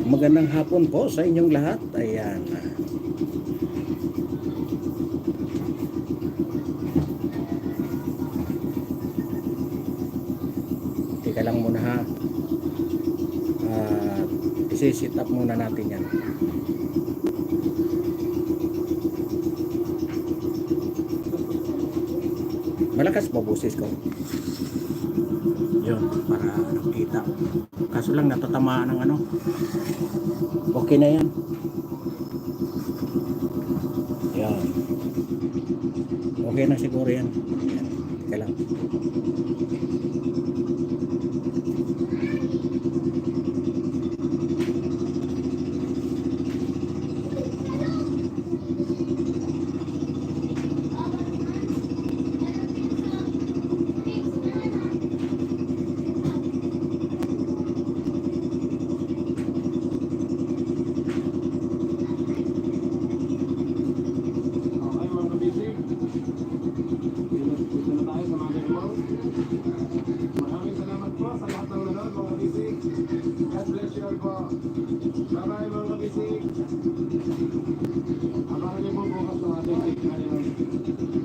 Magandang hapon po sa inyong lahat. Ayan. Teka lang muna ha. Isi-sit up muna natin yan. Malakas ba boses ko? Yun, para nakita. Kaso lang natatamaan ng ano. Okay na yan. Yan. Okay na siguro yan. Yan. Teka lang.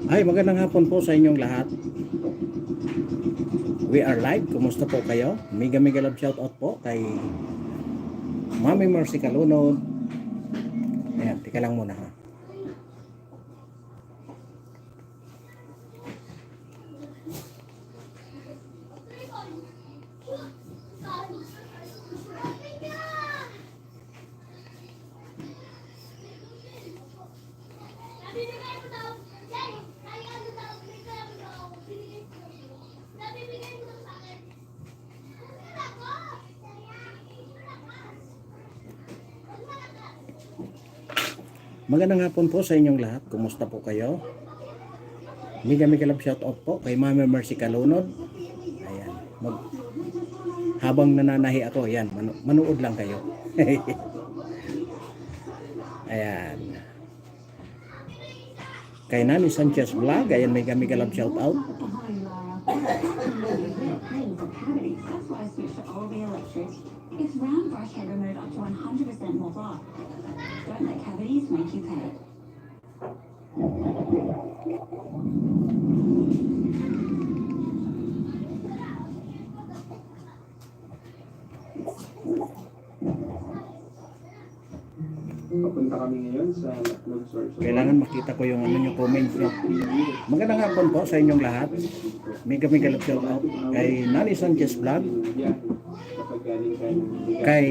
Ay, magandang hapon po sa inyong lahat. We are live. Kumusta po kayo? Mega love shout out po kay Mami Mercy Calunod. Ayan, tika lang muna ha. Magandang hapon po sa inyong lahat. Kumusta po kayo? Mega love shout out po kay Mami Mercy Calunod. Ayan. Habang nananahi ako, ayan, manood lang kayo. Ayan. Kay Nani Sanchez Vlog, ayan, mega love shout out. It's round brush head removed up to 100% more block. Don't let cavities make you pay. Papunta kami ngayon sa Luxor. Kailangan makita ko yung ano yung comments nyo. Magandang hapon po sa inyong lahat. Mega love shout out kay Nani Sanchez Vlog, kay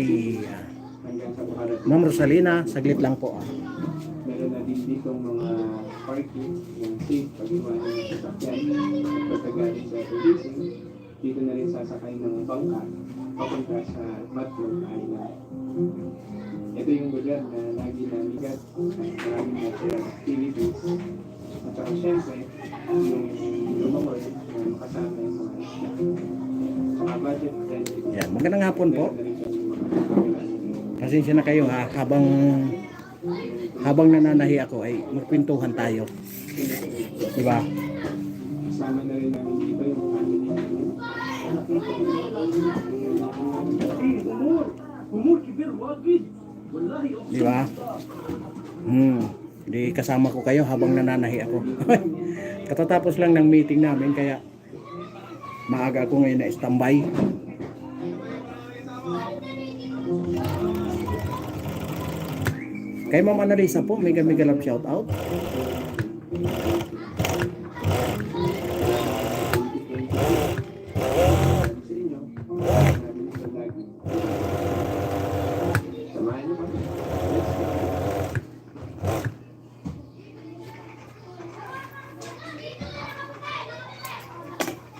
Ma'am Rosalina, saglit lang po. Meron na din dito mga parking, yung safe, pag-iwanan ng sasakyan, pagkagaling sa producing, dito na rin sasakay ng bangka, papunta sa Matlog Island. Ito yung lugar na lagi namigat, maraming natural activities, at saka syempre, yung lumawag na makasama yung mga isla. Saka budget friendly. Yan, magandang hapon po. Pasensya na kayo ha, habang nananahi ako ay magkwentuhan tayo. Diba? Kasama na rin namin dito yung family namin. Diba? Di kasama ko kayo habang nananahi ako. Katatapos lang ng meeting namin kaya maaga ako ngayon na standby. Kay Ma'am Annalisa po, mega love shout out.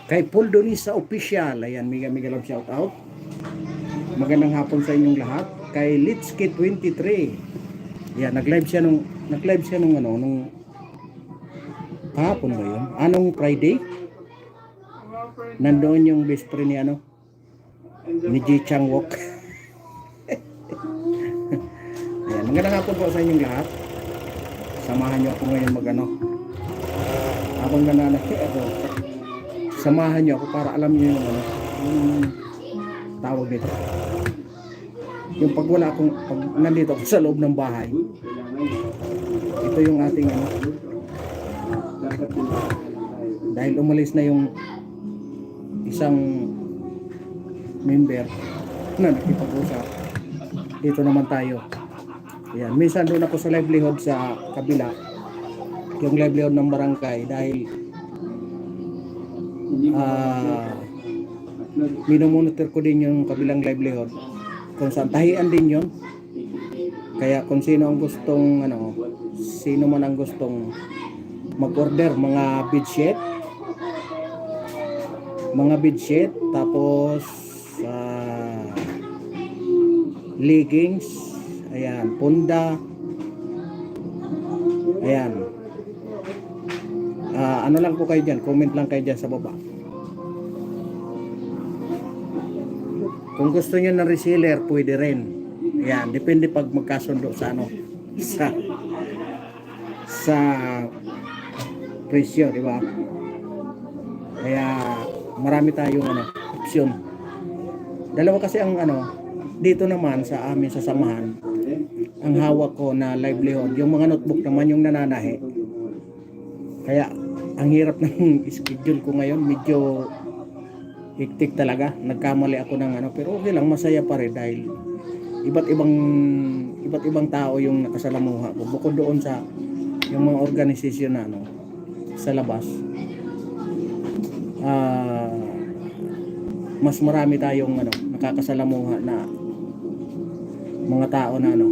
Kay Paul Donisa Official, ayan, mega love shout out. Magandang hapon sa inyong lahat. Kay Litski 23. Yan, nag-live siya nung Kahapon ba yun? Anong Friday? Nandoon yung best friend ni ano? Ni Ji Chang Wook. Ayan, magandang hapon po sa inyong lahat. Samahan niyo ako ngayon mag-ano. Habang nananakit ako, samahan niyo ako para alam niyo yung ano, yung tawag nito. Yung pag wala akong, pag nandito ako sa loob ng bahay, ito yung ating ano, dahil umalis na yung isang member na nakipag-usap, dito naman tayo. Ayan, minsan doon ako sa livelihood sa kabila, yung livelihood ng barangay, dahil minomonitor ko din yung kabilang livelihood kung saan tahian din yun. Kaya kung sino ang gustong ano, sino man ang gustong mag-order mga bedsheet, tapos leggings, ayan, punda, ayan, ano lang po kayo dyan, comment lang kayo dyan sa baba. Kung gusto niyo ng reseller, pwede rin. Ayan, depende pag magkasundo sa ano, sa presyo, di ba? Kaya marami tayong ano, option. Dalawa kasi ang ano, dito naman sa amin sa samahan, ang hawak ko na livelihood, yung mga notebook naman yung nananahi. Kaya ang hirap ng schedule ko ngayon, medyo hektik talaga. Nagkamali ako ng ano, pero okay lang, masaya pa rin dahil iba't ibang tao yung nakasalamuha ko. Bukod doon sa yung mga organisasyon na ano, sa labas. Mas marami tayong ano, nakakasalamuha na mga tao na ano,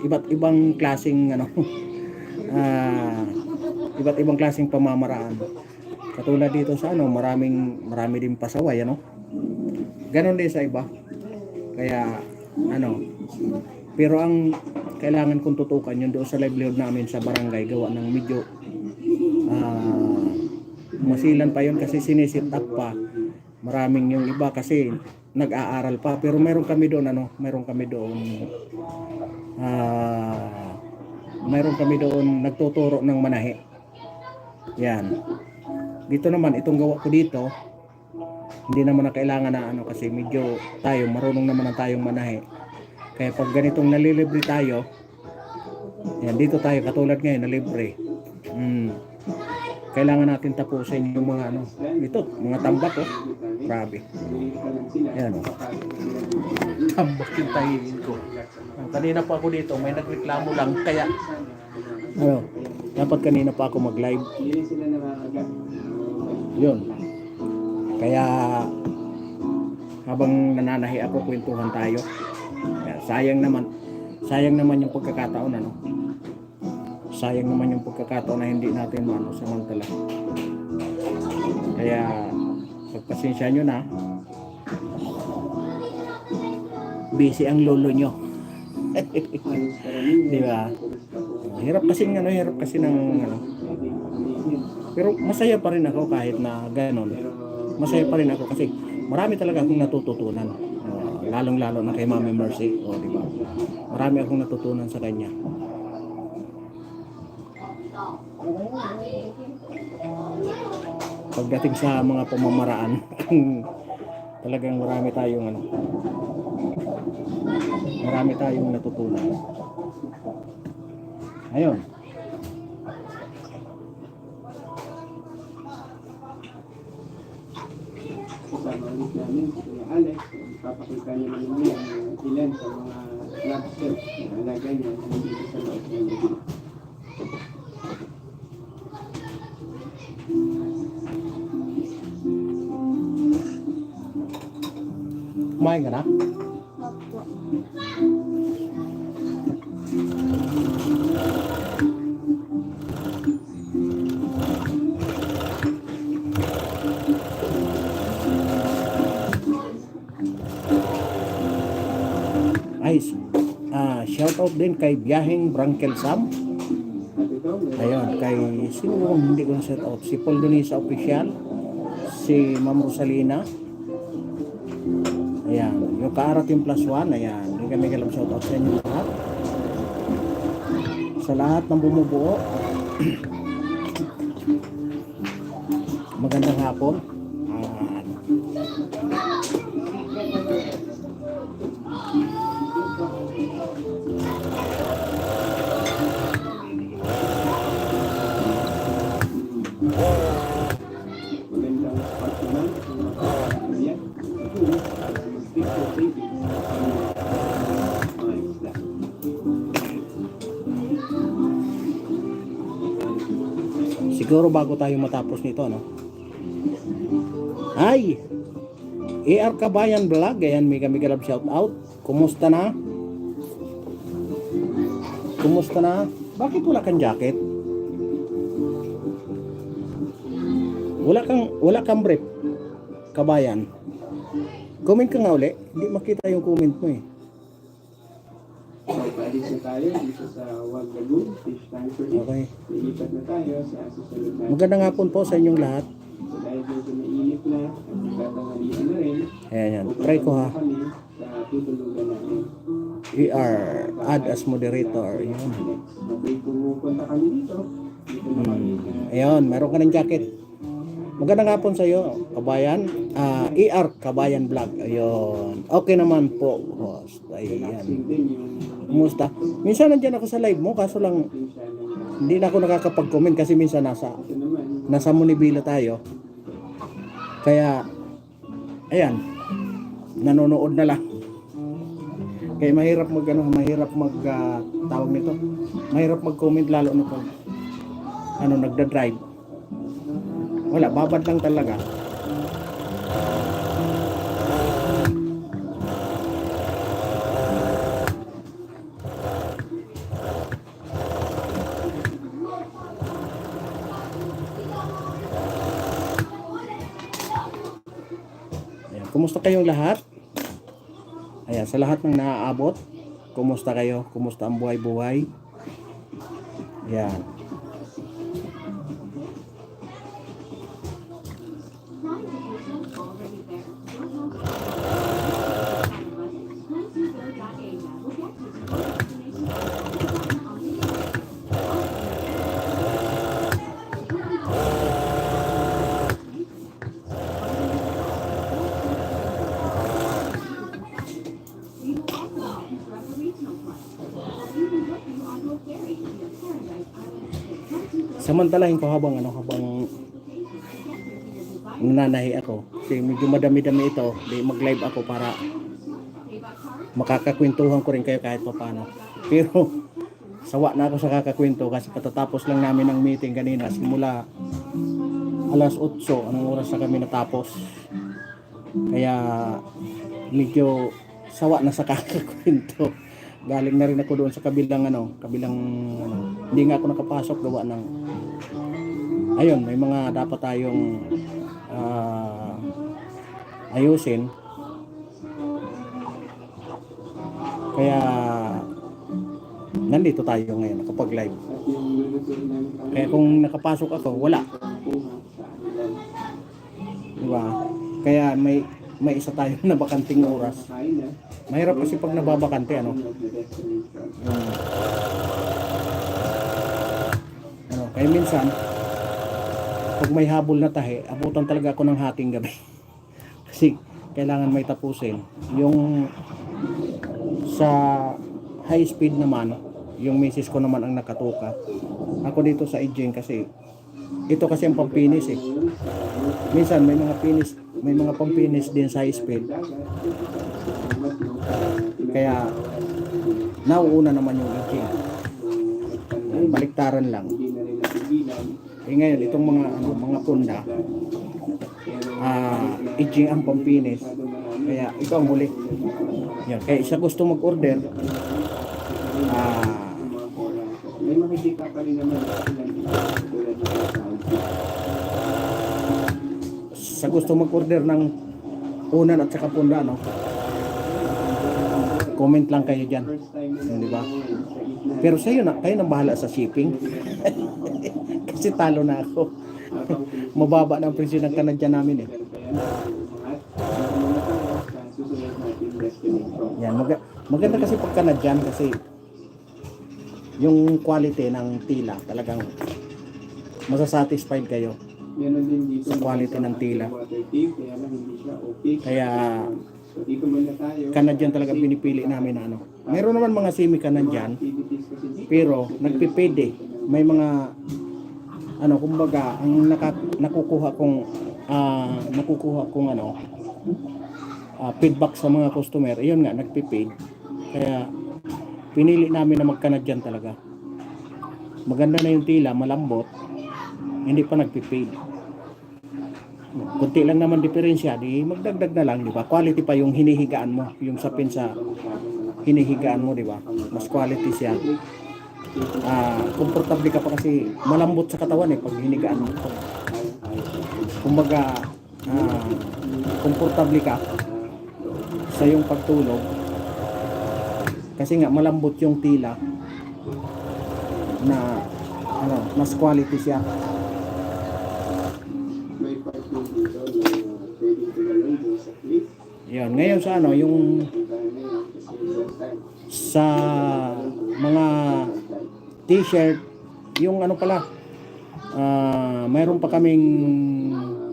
iba't ibang klaseng ano, iba't ibang klaseng pamamaraan. Katulad dito sa ano, marami din pasaway ano. Ganon din sa iba. Kaya ano, pero ang kailangan kong tutukan yun doon sa livelihood namin sa barangay, gawa ng medyo masilan pa yun kasi sinisit up pa. Maraming yung iba kasi nag-aaral pa, pero meron kami doon ano, meron kami doon nagtuturo ng manahe. Yan. Dito naman, itong gawa ko dito, hindi naman na kailangan na ano kasi medyo tayo, marunong naman na tayong manahe. Kaya pag ganitong nalilibre tayo, yan, dito tayo, katulad ngayon, nalibre. Kailangan natin tapusin yung mga ano, ito, mga tambak oh. Grabe. Yan oh. Tambak yung tahiin ko. Kanina pa ako dito, may nagreklamo lang, kaya ano, dapat kanina pa ako mag-live. Yun. Kaya habang nananahi ako, kwentuhan tayo. Kaya, sayang naman yung pagkakataon ano. Sayang naman yung pagkakataon na hindi natin maano samantala. Kaya pagpasensya nyo na. Busy ang lolo nyo. Di ba? Hirap kasi ng ano. Pero masaya pa rin ako kahit na gano'n. Masaya pa rin ako kasi marami talaga akong natututunan. Lalong-lalo na kay Mami Mercy. O, di ba? Marami akong natutunan sa kanya. Pagdating sa mga pamamaraan, talagang marami tayong natutunan. Ayun. Kasama ulit namin si Alex, papakita niya naman niya ilan sa mga lobsters na alagay niya dito sa loob ng lubi. Kumain ka na? Opo. Ay, shout out din kay Biyaheng Brankel Sam. ito. Ayun, kay sino ba kung hindi ko na shout out? Si Paul Donisa Official, si Ma'am Rosalina. Ayan, yung Kaarat yung plus one, ayan. Hindi kami kalam shout out sa inyo lahat. Sa lahat ng bumubuo. Magandang hapon. Magandang pagtunan ng mga pamilya. Ito, stick to savings mga isla. Siguro bago tayo matapos nito, no? Ay! AR Kabayan Vlog, ayan, may kami kalab shout out. Kumusta na? Kumusta na? Bakit wala kang jacket? Wala kang brief. Kabayan. Comment ka nga uli. Hindi makita yung comment mo eh. So, paalis na tayo dito sa Wag Lagoon, Fish Tankery. Okay. Lilipat na tayo sa susunod na. Magandang hapon po sa inyong lahat. So, dahil medyo mainit na at nagtatanghalian na rin, Ayan, yan. Try ko ha. kami sa tutulugan namin. Add as moderator. Ayan. Okay, pumunta kami dito. Dito na kami. Ayun, meron ka ng jacket. Magandang hapon sa iyo, Kabayan. AR Kabayan Vlog. Ayun. Okay naman po, host. Ayan. Relaxing din yung Kumusta? Minsan nandiyan ako sa live mo, kaso lang siya ng hindi na ako nakakapag-comment kasi minsan ito naman. nasa Munibila tayo. Kaya ayan, nanonood na lang. Kaya mahirap tawag nito. Mahirap mag-comment lalo na pag nagda-drive. Wala, babad lang talaga. Ayan, kumusta kayong lahat? Ayan, sa lahat ng naaabot, kumusta kayo? Kumusta ang buhay-buhay? Ayan. Samantalahin ko habang nananahi ako. Kasi medyo madami-dami ito. Di mag-live ako para makakakwentuhan ko rin kayo kahit pa paano. Pero sawa na ako sa kakakwento kasi patatapos lang namin ang meeting kanina. Simula alas 8, anong oras na kami natapos. Kaya medyo sawa na sa kakakwento. Galing na rin ako doon sa kabilang hindi nga ako nakapasok gawa ng ayun, may mga dapat tayong ayusin. Kaya nandito tayo ngayon nakapag-live. At yung lulutuin namin kami. Kaya kung nakapasok ako, wala. Diba? Kaya may isa tayo na bakanting oras. Kain na. Mahirap kasi pag nababakante, kaya minsan, pag may habol na tahe, abutan talaga ako ng hating gabi. Kasi kailangan may tapusin. Yung sa high speed naman, yung misis ko naman ang nakatuka. Ako dito sa Ijing kasi, ito kasi ang pampinis eh. Minsan may mga pampinis din sa high speed. Kaya nauuna naman yung Ijing. Baliktaran lang. Ngayon itong mga punda, Ijing ang pampinis. Kaya ikaw ang huli. Yan. Kaya isa gusto mag-order, may makikita pa rin naman sa gusto mag-order ng unan at saka punda, no? Comment lang kayo dyan. first time Di ba? sa Pero sa'yo na, kayo nang bahala sa shipping. Kasi talo na ako. Mababa na ang presyo ng Canadian namin eh. Yan, maganda kasi pag Canadian kasi yung quality ng tila talagang masasatisfied kayo Meron din dito sa quality ng tila. water tip, kaya lang hindi siya opaque. Kaya So dito muna tayo. Canadian talaga pinipili namin na ano. Meron naman mga semi-Canadian Activities kasi dito. pero nagpipid eh. May mga ano kumbaga ang nakukuha kong ano feedback sa mga customer, yun nga nagpipid. Kaya pinili namin na mag-Canadian talaga. Maganda na yung tila, malambot, hindi pa nagpipid. Kunti lang naman diferensya, di magdagdag na lang, di ba? Quality pa yung hinihigaan mo, yung sapin sa hinihigaan mo, di ba? Mas quality siya. Komportable ka pa kasi malambot sa katawan eh pag hinigaan mo. Kumbaga, komportable ka sa yung pagtulog kasi nga malambot yung tila na ano, mas quality siya. May part din dito na pwede tumalong dun sa cliff. Yan, ngayon sa ano, yung sa mga t-shirt, yung ano pala, mayroon pa kaming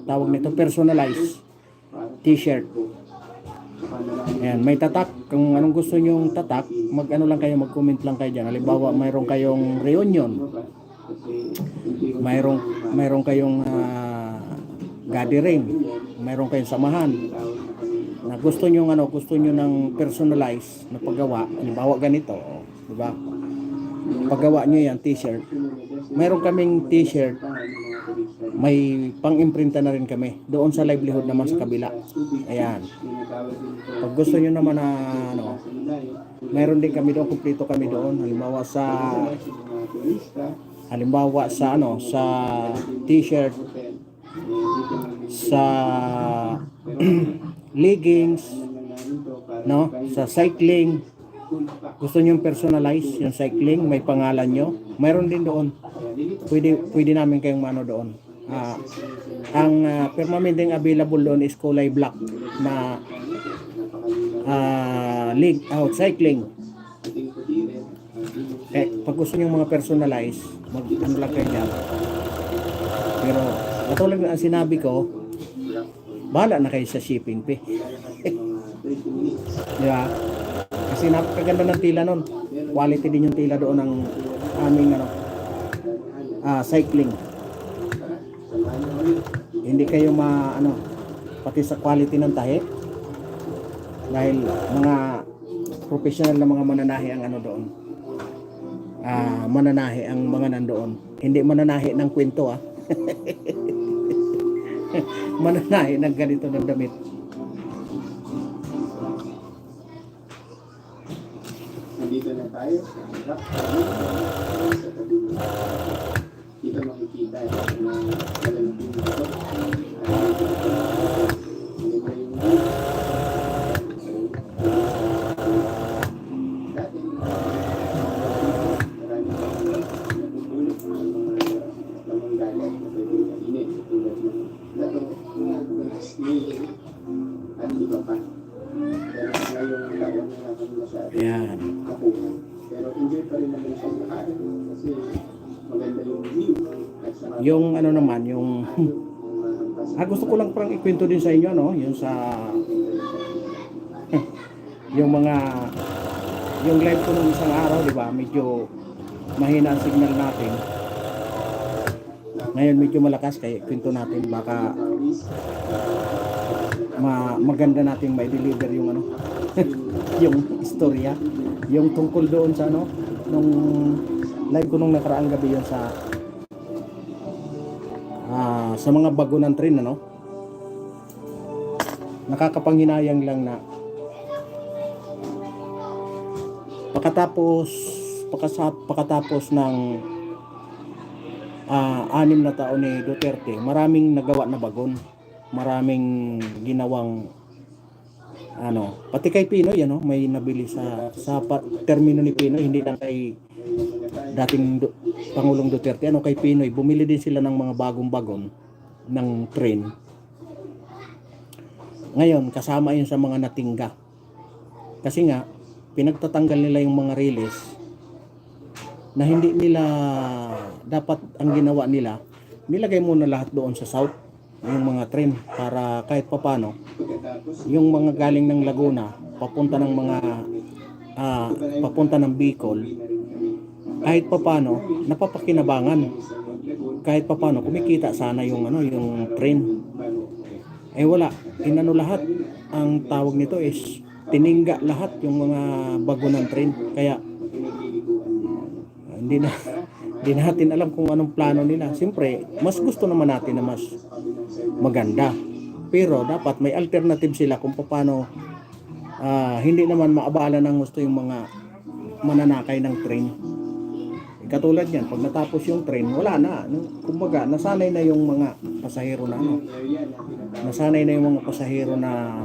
tawag nito, personalized t-shirt. Ayan, may tatak. Kung anong gusto nyong tatak, mag-ano lang kayo, mag-comment lang kayo dyan. Halimbawa, mayroon kayong reunion. Mayroon kayong gathering. Mayroon kayong samahan. Na gusto nyo ng personalized na paggawa. Halimbawa ganito, di ba? Paggawa nyo yan, t-shirt. Mayroon kaming t-shirt. May pang-imprinta na rin kami. Doon sa livelihood naman sa kabila. Ayan. Pag gusto nyo naman na ano, mayroon din kami doon, kumpleto kami doon. Halimbawa sa ano, sa t-shirt, sa leggings, no, sa cycling. Gusto nyo personalize yung cycling, may pangalan nyo, mayroon din doon. Pwede namin kayong mano doon. Ang permanenteng available doon is kulay black na cycling. Pag gusto nyo mga personalize, mag-ano lang kayo dyan. Pero katulad na ang sinabi ko, bahala na kayo sa shipping fee. Diba? Kasi napakaganda ng tila nun. Quality din yung tila doon ng aming ano, cycling. Hindi kayo pati sa quality ng tahi. Dahil mga professional na mga mananahi ang ano doon. Mananahi ang mga nandoon. Hindi mananahi ng kwento mananahi ng ganito ng damit. Nandito na tayo sa harap sa tabi mo. Dito makikita yung malalaking dito. Dati, marami natutulog ng mga galat na pwede kainin. Tulad ng lato, snail, at iba pa. Pero ngayong taon na kami masyado. Ayan. Pero enjoy pa rin naman siyang nakain kasi maganda yung view. At saka Yung ano naman, yung gusto ko lang parang ikwento din sa inyo, no? Yung sa yung mga yung live ko nung isang araw, di ba? Medyo mahina ang signal natin. Ngayon medyo malakas, kaya kwento natin baka maganda nating mai-deliver yung ano yung istorya, yung tungkol doon sa ano nung live ko nung nakaraang gabi yun sa mga bago ng train, ano, nakakapanghinayang lang na pakatapos ng 6 na taon ni Duterte, maraming nagawa na bagon, maraming ginawang pati kay Pinoy may nabili termino ni Pinoy, hindi lang kay dating Pangulong Duterte, kay Pinoy, bumili din sila ng mga bagong bagon ng train. Ngayon, kasama yun sa mga natingga. Kasi nga, pinagtatanggal nila yung mga release na hindi nila dapat. Ang ginawa nila, nilagay muna lahat doon sa south, yung mga train, para kahit papano, yung mga galing ng Laguna, papunta ng Bicol, kahit papano, napapakinabangan. Kahit papano, kumikita sana yung train. Wala, lahat. Ang tawag nito is tiningga lahat yung mga bago ng train. Kaya hindi natin alam kung anong plano nila. Siyempre, mas gusto naman natin na mas maganda. Pero dapat may alternative sila kung paano hindi naman maabala ng gusto yung mga mananakay ng train. Katulad yan, pag natapos yung train, wala na. Kumbaga, nasanay na yung mga pasahero na nasanay na yung mga pasahero na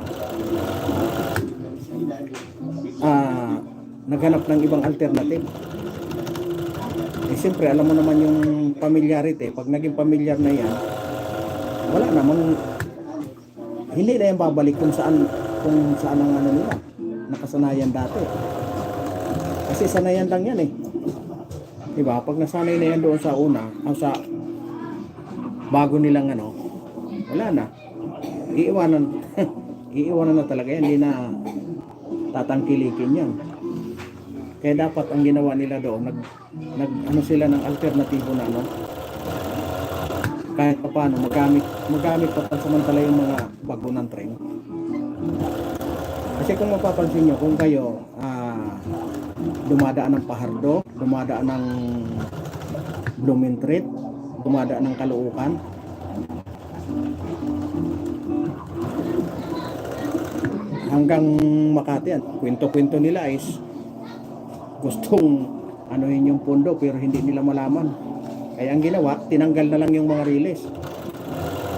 naghanap ng ibang alternative. Siyempre, alam mo naman yung familiarity. Pag naging familiar na yan, wala namang, hindi na yan babalik kung saan ang nila, nakasanayan dati. Kasi sanayan lang yan diba? Pag nasanay na yan doon sa una, sa bago nilang wala na. Iiwanan na talaga yan. Hindi na tatangkilikin yan. Kaya dapat ang ginawa nila doon, sila ng alternatibo na kahit pa paano, magamit pa pansamantala yung mga bago ng train. Kasi kung mapapansin nyo, kung kayo dumadaan ng Pahardo, dumadaan ng Blumentritt, dumadaan ng Caloocan, hanggang Makati yan, kwento-kwento nila is gustong anuhin yung pundo pero hindi nila malaman. Kaya ang ginawa, tinanggal na lang yung mga release.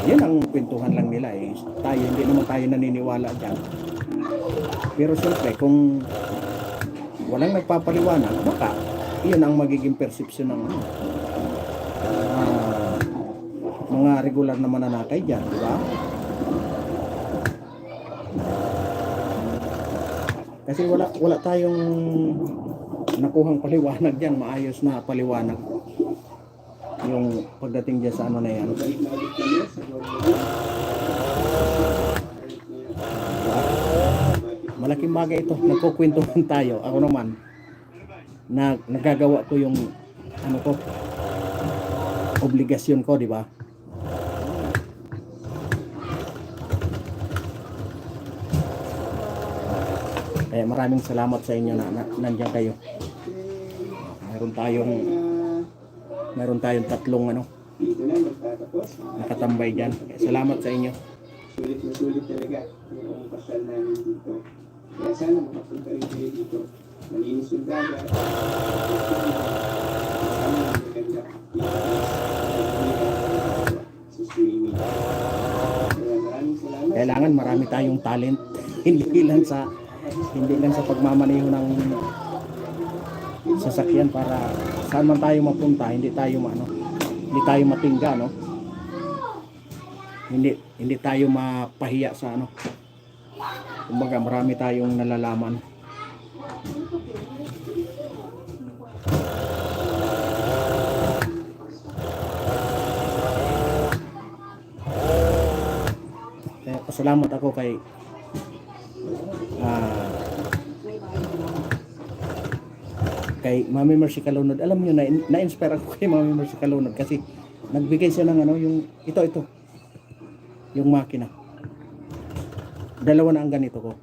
Yan ang kwentuhan lang nila hindi naman tayo naniniwala dyan. Pero siyempre, kung walang nagpapaliwanag, baka yun ang magiging perception ng mga regular na mananakay dyan, di ba? Kasi wala tayong nakuhang paliwanag dyan, maayos na paliwanag yung pagdating dyan sa na yan. Malaking bagay ito, nagkukwentuhan tayo. Ako naman, nagagawa ko yung obligasyon ko, di ba? Kaya maraming salamat sa inyo na nandiyan kayo. Meron tayong tatlong nakatambay dyan. Kaya salamat sa inyo. Sulit na sulit talaga yung pasal namin dito. Kaya sana makapunta rin kayo dito. Malinis yung dagat. Sana maganda. Sa swimming. Kaya maraming salamat. Kailangan marami tayong talent. Hindi lang sa pagmamaneho ng sasakyan para saan man tayo mapunta, hindi tayo matingga, hindi tayo mapahiya sa kumbaga marami tayong nalalaman. Kaya pasalamat ako kay Mami Mercy Calunod. Alam niyo, na-inspire ako kay Mami Mercy Calunod kasi nagbigay siya ng yung ito yung makina. Dalawa na ang ganito ko,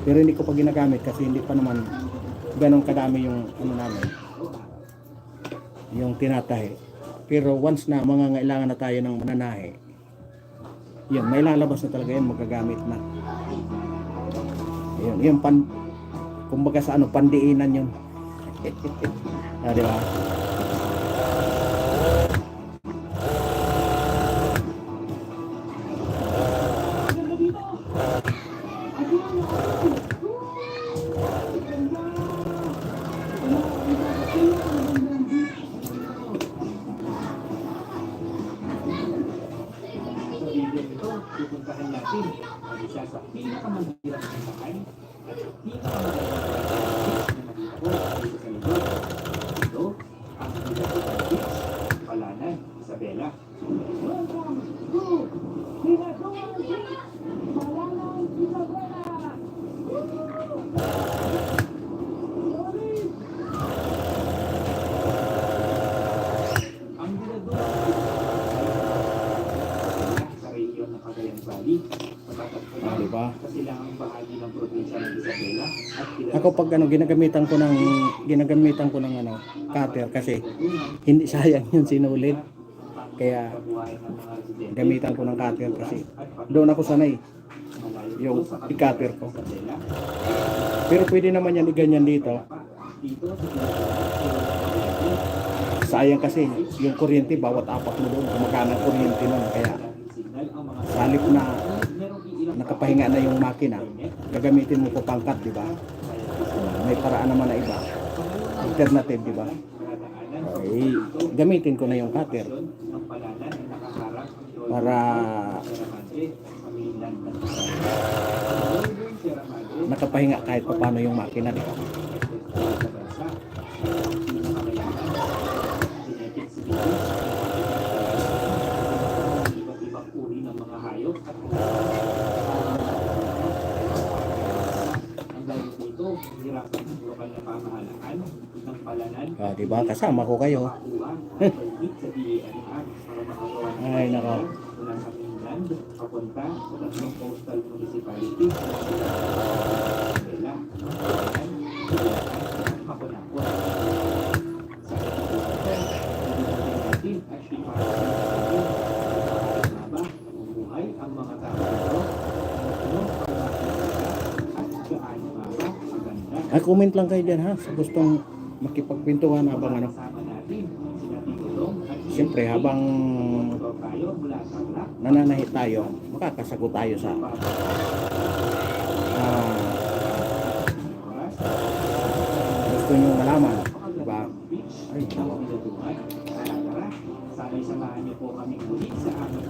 pero hindi ko pa ginagamit kasi hindi pa naman ganun kadami yung namin, yung tinatahi. Pero once na mangangailangan na tayo ng mananahi, yun, may lalabas na talaga yan, magagamit na yun kumbaga sa pandiinan yun. Di ba? Isabela. Ang ginagawa sa rehiyon ng Cagayan Valley, Ah, di ba? kasi lang ang bahagi ng probinsya ng Isabela at Ako pag ginagamitan ko ng cutter kasi hindi sayang yung sinulid. Kaya gamitan ko ng cutter kasi doon ako sanay yung i-cutter ko. Pero pwede naman yan i-ganyan dito. Sayang kasi yung kuryente bawat apak mo doon gumagana ang kuryente nun. Kaya sa halip na nakapahinga na yung makina, gagamitin mo po pangkat, di ba? May paraan naman na iba. Alternative, di ba? Okay, gamitin ko na yung cutter para nakapahinga kahit pa paano yung makina, di ba? Iba't-ibang uri ng mga hayop at ang dahil dito, hirapan ng lokal na pamahalaan ng palanan Di ba? Kasama ko kayo. kuha at permit sa DENR para makagawa ng Ay, nako. mula sa mainland papunta sa tatlong coastal municipality sa Isabela, Palawan, Bulacan, Maconaco. Sa natin at Maba, bumuhay ang mga tao dito, ano at gaano nga ba maganda. Comment lang kayo dyan ha, sa gustong makipagpintuhan habang Kasama natin sila Tingulong at siyempre habang tayo mula sa Black. nananahi tayo, makakasagot tayo sa gusto nyo malaman, diba? Ay, nako. Sana'y samahan niyo po kami muli sa aming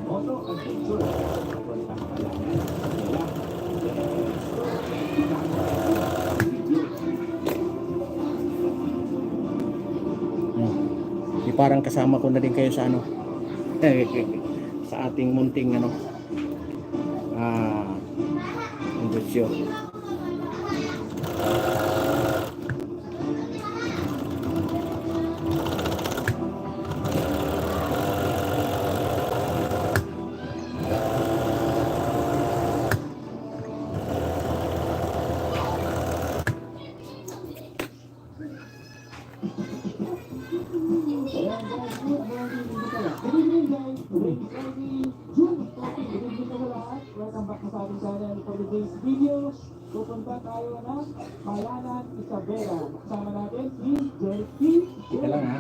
moto adventure. Papuntang Palawan, Manila. Di parang kasama ko na din kayo sa sa ating munting video. Welcome back sa ating channel for today's video. Pupunta tayo ng Palanan, Isabela. Kasama natin si JP. Ika lang ha.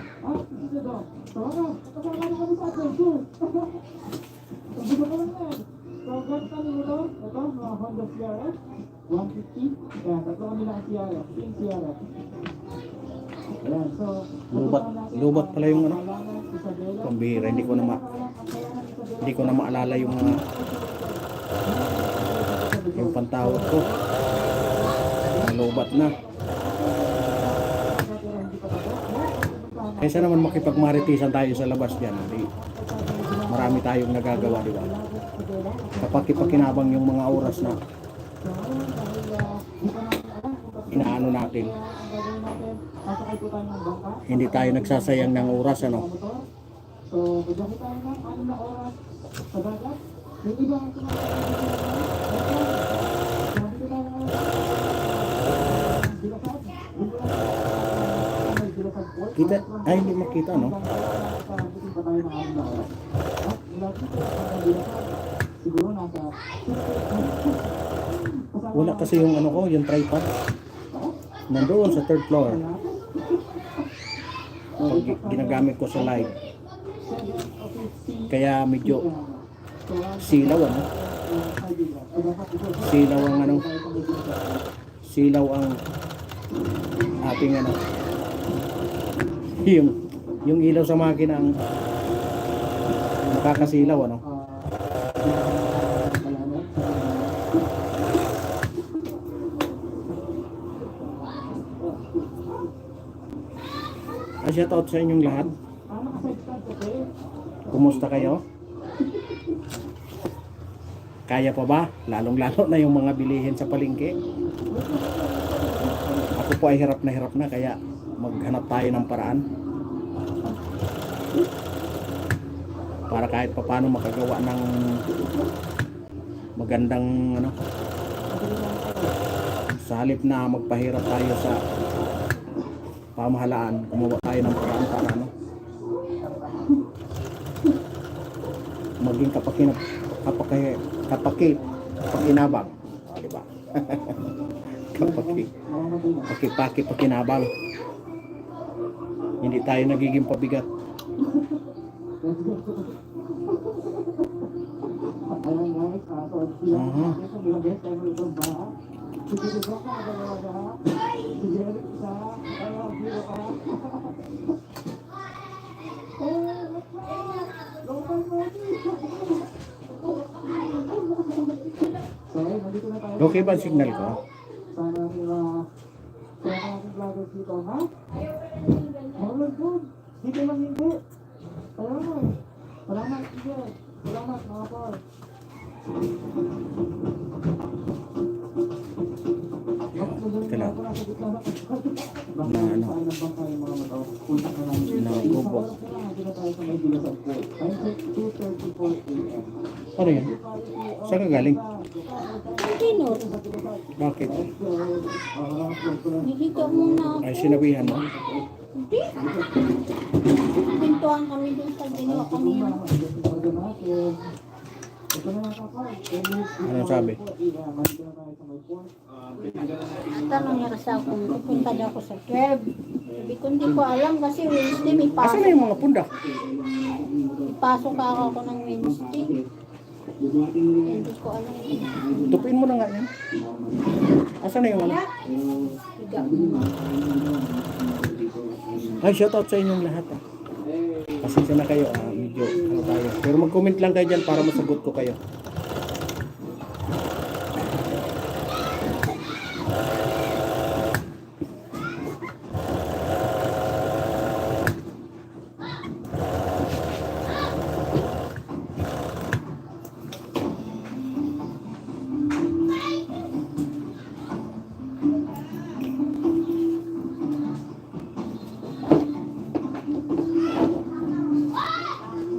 Dito daw. Tawagan, kasama na kami sa adventure. Sabi ko naman yan. So, ganito kami motor. Ito, mga Honda CRF 150. Kaya, tatlo kami na CRF. Pink CRF. Ayan, so, Lubat pala yung Palanan, Isabela. pambihira, hindi ko na maalala yung pantawad ko. Lubat na. Kaysa naman makipagmaritisan tayo sa labas dyan, di, marami tayong nagagawa, di ba? Kapag ipakinabang yung mga oras na inaano natin, hindi tayo nagsasayang ng oras, ano? So, bigyan tayo ng 6 na oras sa dagat. Yung iba ang Kita, ay hindi makita, no? Wala kasi yung yung tripod. Nandoon sa 3rd floor. Pag ginagamit ko sa live. Kaya medyo silaw, silaw ang silaw ang ating yung ilaw sa makina ang nakakasilaw, Shout out sa inyong lahat. Kumusta kayo? Kaya pa ba? Lalong-lalo na yung mga bilihin sa palengke. Ako po ay hirap na kaya maghanap tayo ng paraan. Para kahit papaano makagawa ng magandang ano. Sa halip na magpahirap tayo sa pamahalaan, gumawa tayo ng paraan para ano. Maging kapakinabang, di ba? Pakinabang. Hindi tayo nagiging pabigat. Okay ba ang signal ko? Ito lang. Na ano? Na gubo. Ano yan? Saan ka galing? Tinor. Bakit? Dito muna ako. Ay sinabihan mo? Hindi. Pintuan kami doon sa ginawa kanina. Ano sabi? Tanong niya sa akong pupunta daw ako sa 12. Sabi ko hindi ko alam kasi Wednesday may Asan pasok. na yung mga punda? Pasok ako ng Wednesday. Hindi ko alam. Tupin mo na nga yan. Asan na yung ano? Kaya, higa mo. Ay, shoutout sa inyong lahat. Pasensya na kayo, medyo ano tayo. Pero mag-comment lang kayo dyan para masagot ko kayo.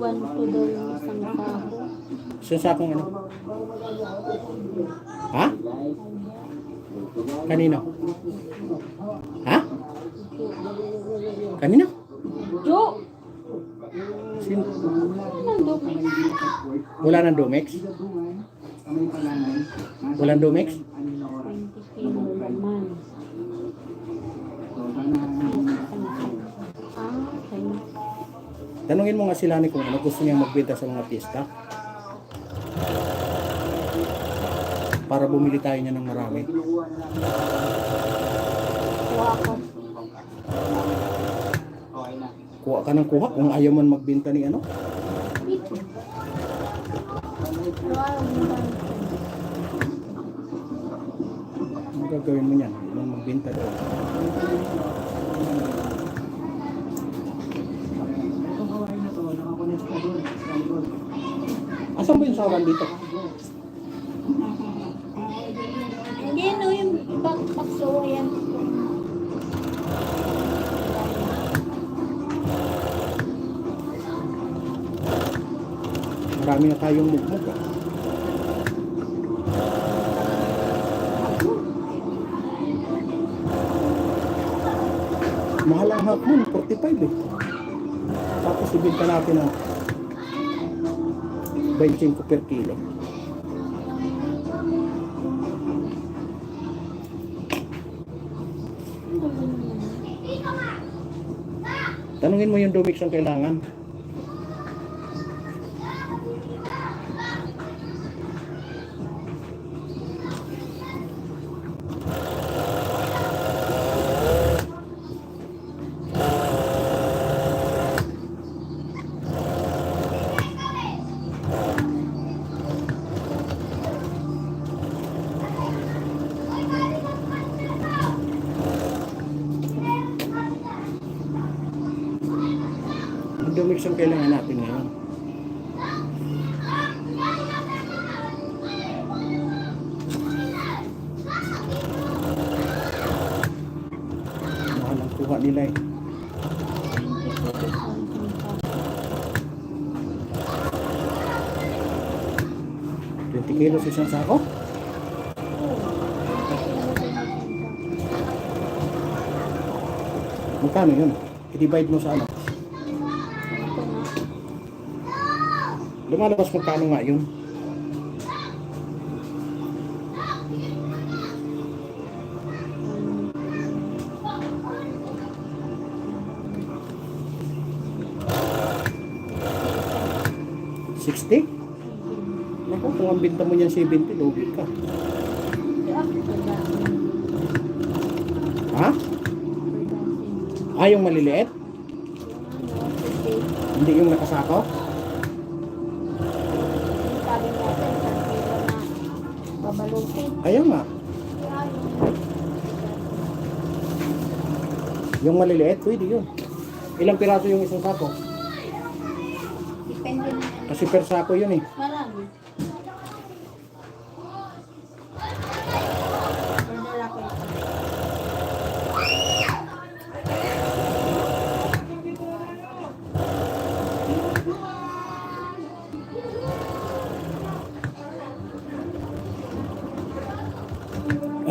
One to daw yung isang taho. Sa akong ano? Ha? Kanino? Ha? Kanino? Jo! Sino? Nandun. Wala nang Domex? Walang Domex? 20 kilo naman. Ah, okay. Tanungin mo nga sila ni kung ano gusto niya magbenta sa mga pista. Para bumili tayo niya ng marami. Kuha ko. Kuha ka ng kuha kung ayaw man magbenta ni ano. Dito. Kuha mo ba? Ang gagawin mo niyan? Nung magbenta doon. Asan ba yung sawan dito? Hindi, no, yung pakso yan. Marami na tayong mugmug. Mahal ang hapon, 45 eh. Tapos ibenta natin ang 25 per kilo. Tanungin mo yung Domix ang kailangan. Endumix ang kailangan natin ngayon. Mahal ang kuha nila eh. 20 kilos isang sako? Magkano yun? I-divide mo sa ano? Lumalabas magkano nga yun? $60? Naku, kung ang binta mo niyan 70, lugi ka. Ha? Ah, yung maliliit? Hindi yung nakasako? Ayaw nga. Yung maliliit, pwede yun. Ilang piraso yung isang sako? Depende na. Kasi per sako yun eh. Marami. Order ako ito.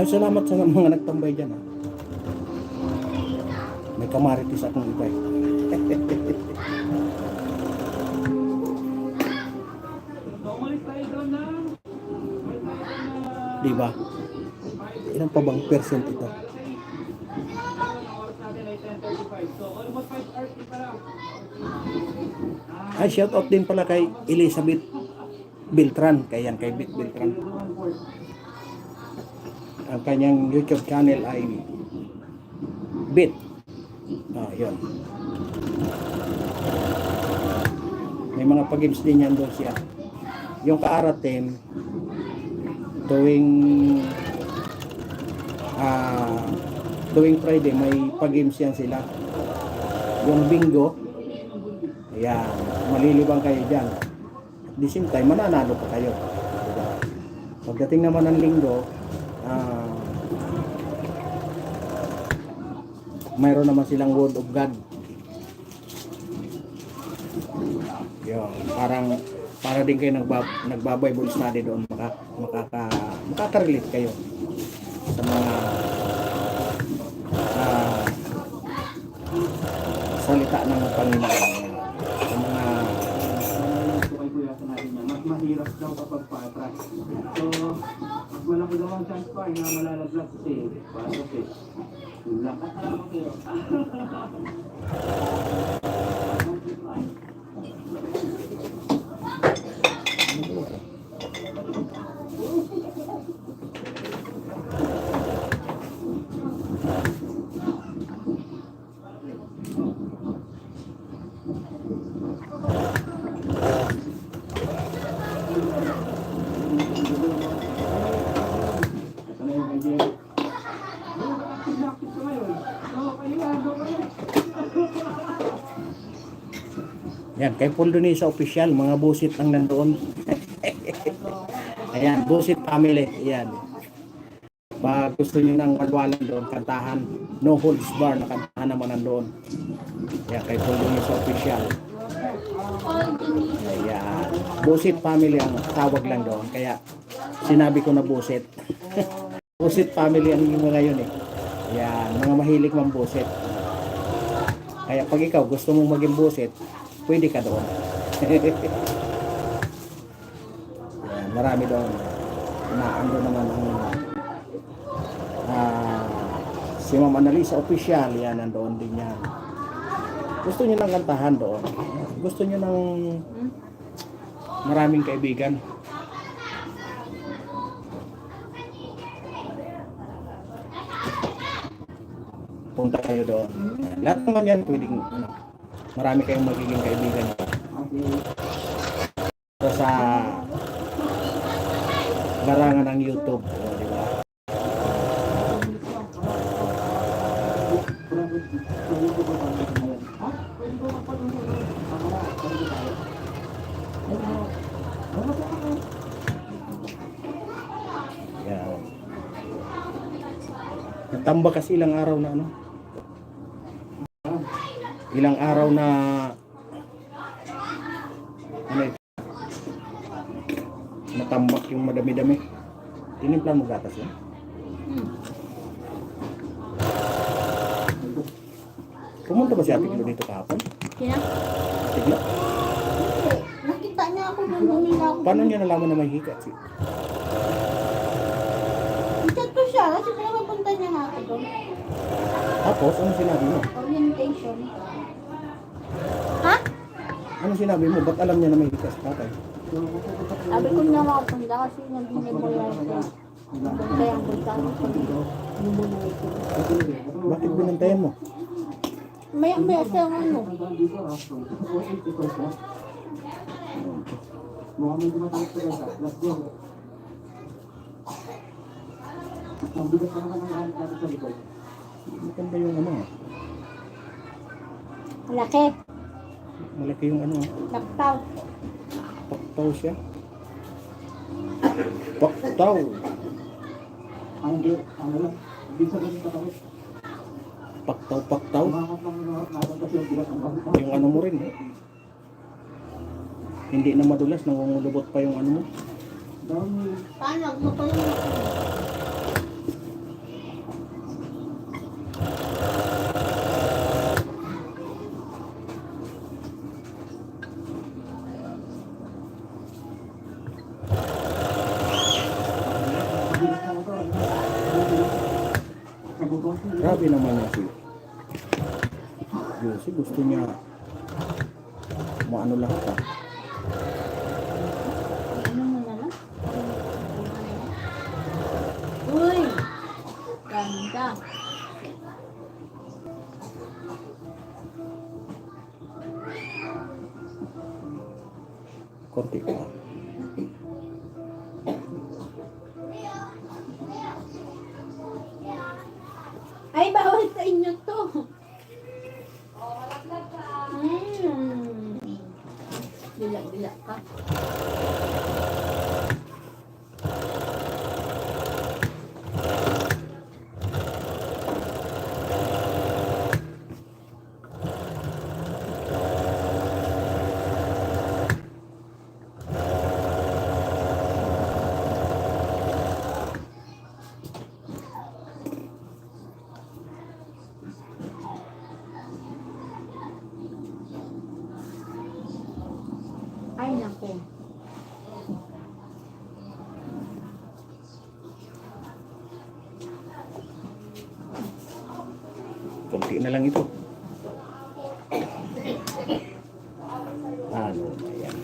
Ay, salamat sa mga nagtambay dyan ha. May kamaritis akong iba eh. Diba? Ilan pa bang percent ito? Ay, shout out din pala kay Elizabeth Beltran. Kay Bit Beltran. Ang kanyang YouTube channel ay Bit. Ah, yun. May mga pag-games din yan doon siya. Yung kaaratin, tuwing Friday may pag-games yan sila. Yung bingo, ayan, malilibang kayo dyan. At the same time, mananalo pa kayo. Diba? Pagdating naman ng linggo, mayroon naman silang Word of God. Yun, para din kayo nagba-Bible study doon, makaka-relate kayo sa mga salita ng Panginoon. Sa mga mas mahirap daw kapag paatras. So, malaki daw ang chance pa na malalaglag kasi pasok eh. Yun lang. yan, kay Puldonisa Official, mga busit ang nandoon. Ayan, busit family. Ayan. Pag gusto nyo ng walwalan doon, kantahan, no holds bar na kantahan naman nandoon. Ayan, kay Puldonisa Official. Ayan, busit family ang tawag lang doon. Kaya sinabi ko na busit. Busit family ang yung mga yun eh. Ayan, mga mahilig mambusit. Kaya pag ikaw gusto mong maging busit, pwede ka doon. Ayan, marami doon. Naando naman ang si Ma'am Annalisa Official. Yan, nandoon din yan. Gusto nyo ng kantahan doon. Gusto nyo ng maraming kaibigan. Punta kayo doon. Lahat naman yan pwedeng marami kayong magiging kaibigan sa larangan ng YouTube, di ba? Nagtamba kasi ilang araw na ano. Ilang araw na ano ito? Natambak yung madami-dami. Tinimplan mo gatas yan? Pumunta ba si Ate Glo dito kahapon? Sina? Ate Glo? Hindi. Nakita niya ako nung humila ako. Paano niya nalaman na may hika? I-chat ko siya kasi pinapapunta niya nga ako doon. Tapos, ano sinabi mo? Orientation. Ha? Ano sinabi mo? Ba't alam niya na may hika sa tatay? Sabi ko niya makapunta kasi nag-memorial ko. Kaya ang punta ko sa memorial ko. Bakit binantayan mo? May siya ano. Maganda yung ano. Malaki. Malaki yung ano. Laptaw. Paktaw siya. Paktaw. Paktaw. Yung ano mo rin. Hindi na madulas. Nangungulubot pa yung ano mo. Paano? Gusto ko yung Grabe naman yung si Josie. Gusto niya maano lahat ah. ano mo na lang? Uy! Ganda. Konti pa. Ay, bawal sa inyo to. Bila ka. Ay, naku. Konti na lang ito. Ano ba yan?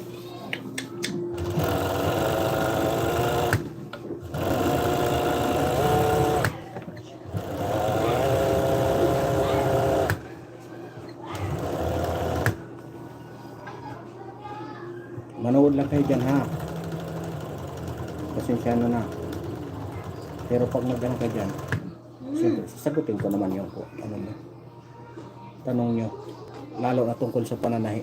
Manood lang kayo dyan ha. Pasensya na. Pero pag nagano ka dyan, siyempre, sasagutin ko naman yung ano mo. Tanong nyo. Lalo na tungkol sa pananahi.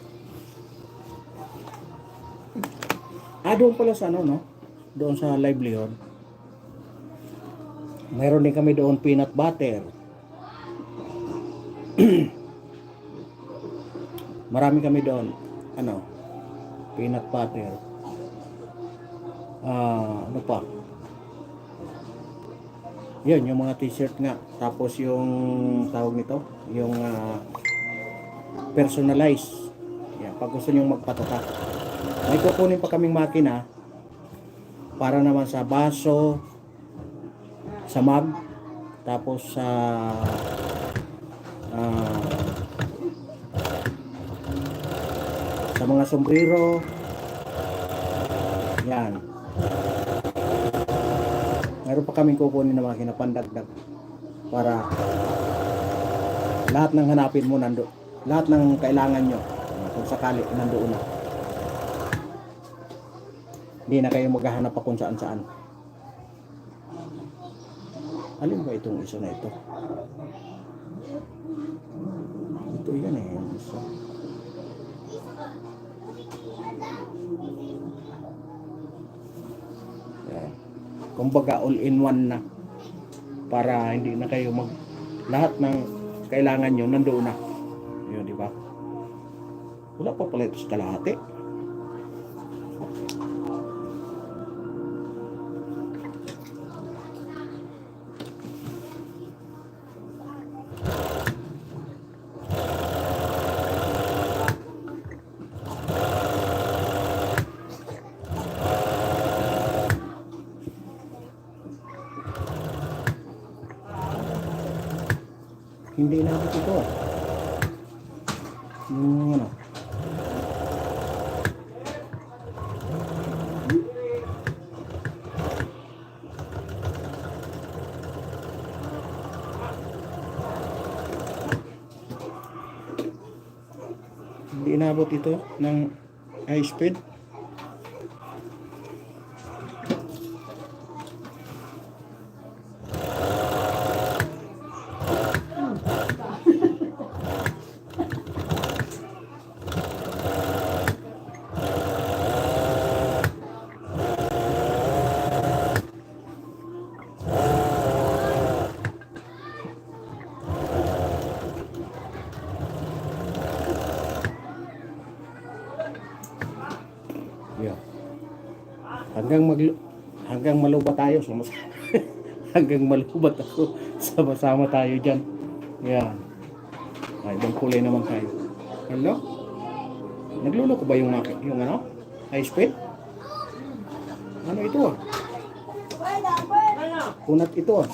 Doon pala sa ano, no? Doon sa livelihood. Mayroon din kami doon peanut butter. Marami kami doon. Ano? Peanut butter. Ano pa? Yun, yung mga t-shirt nga. Tapos yung tawag nito, yung personalized. Yan, pag gusto nyo magpatata. May kukunin pa kaming makina para naman sa baso, sa mug, tapos sa sa mga sombrero. Yan. Meron pa kaming kukunin na makina pandagdag para lahat ng hanapin mo nando, lahat ng kailangan nyo kung sakali nandoon na. Hindi na kayo maghahanap pa kung saan saan. Alin ba itong isa na ito? Ito yan eh, yung isa. Yan. Kumbaga all in one na. para hindi na kayo lahat ng kailangan nyo nandoon na. Yun, di ba? Wala pa pala ito sa kalahati. Hindi inabot ito. Yung ano. Hindi inabot ito ng high speed. Yeah. Hanggang malubat tayo hanggang malubat ako, sama-sama tayo diyan. Yan. Ay, ibang kulay naman tayo. Hello? Nagluloko ba yung ano? High speed? Ano ito ah? Kunat ito ah.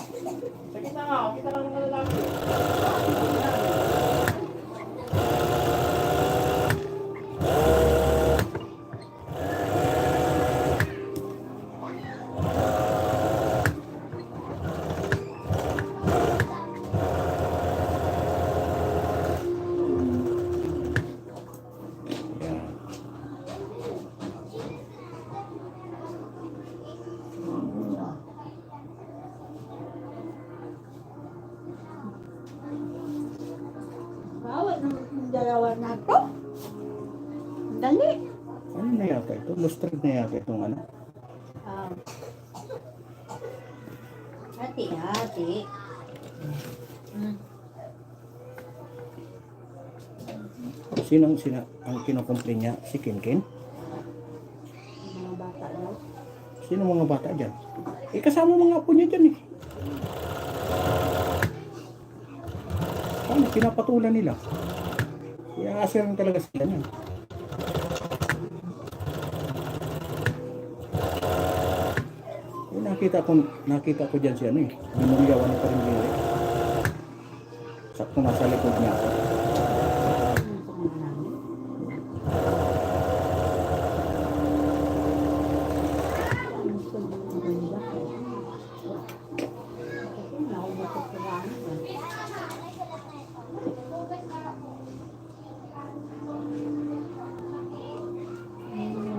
Bawat ng dalawa na to. Dali. Ano na yata ito? Lustrad na yata itong ano? Hati-hati. Ang kinukomplain niya? Si Kinkin? Mga bata daw. Sino mga bata dyan? Eh, kasama mga apo niya dyan eh. Ano, pinapatulan nila. Iasir lang talaga sila niyan. Eh, nakita ko dyan si ano eh. Minulyawan pa rin nila. Sakto nasa likod niya ako.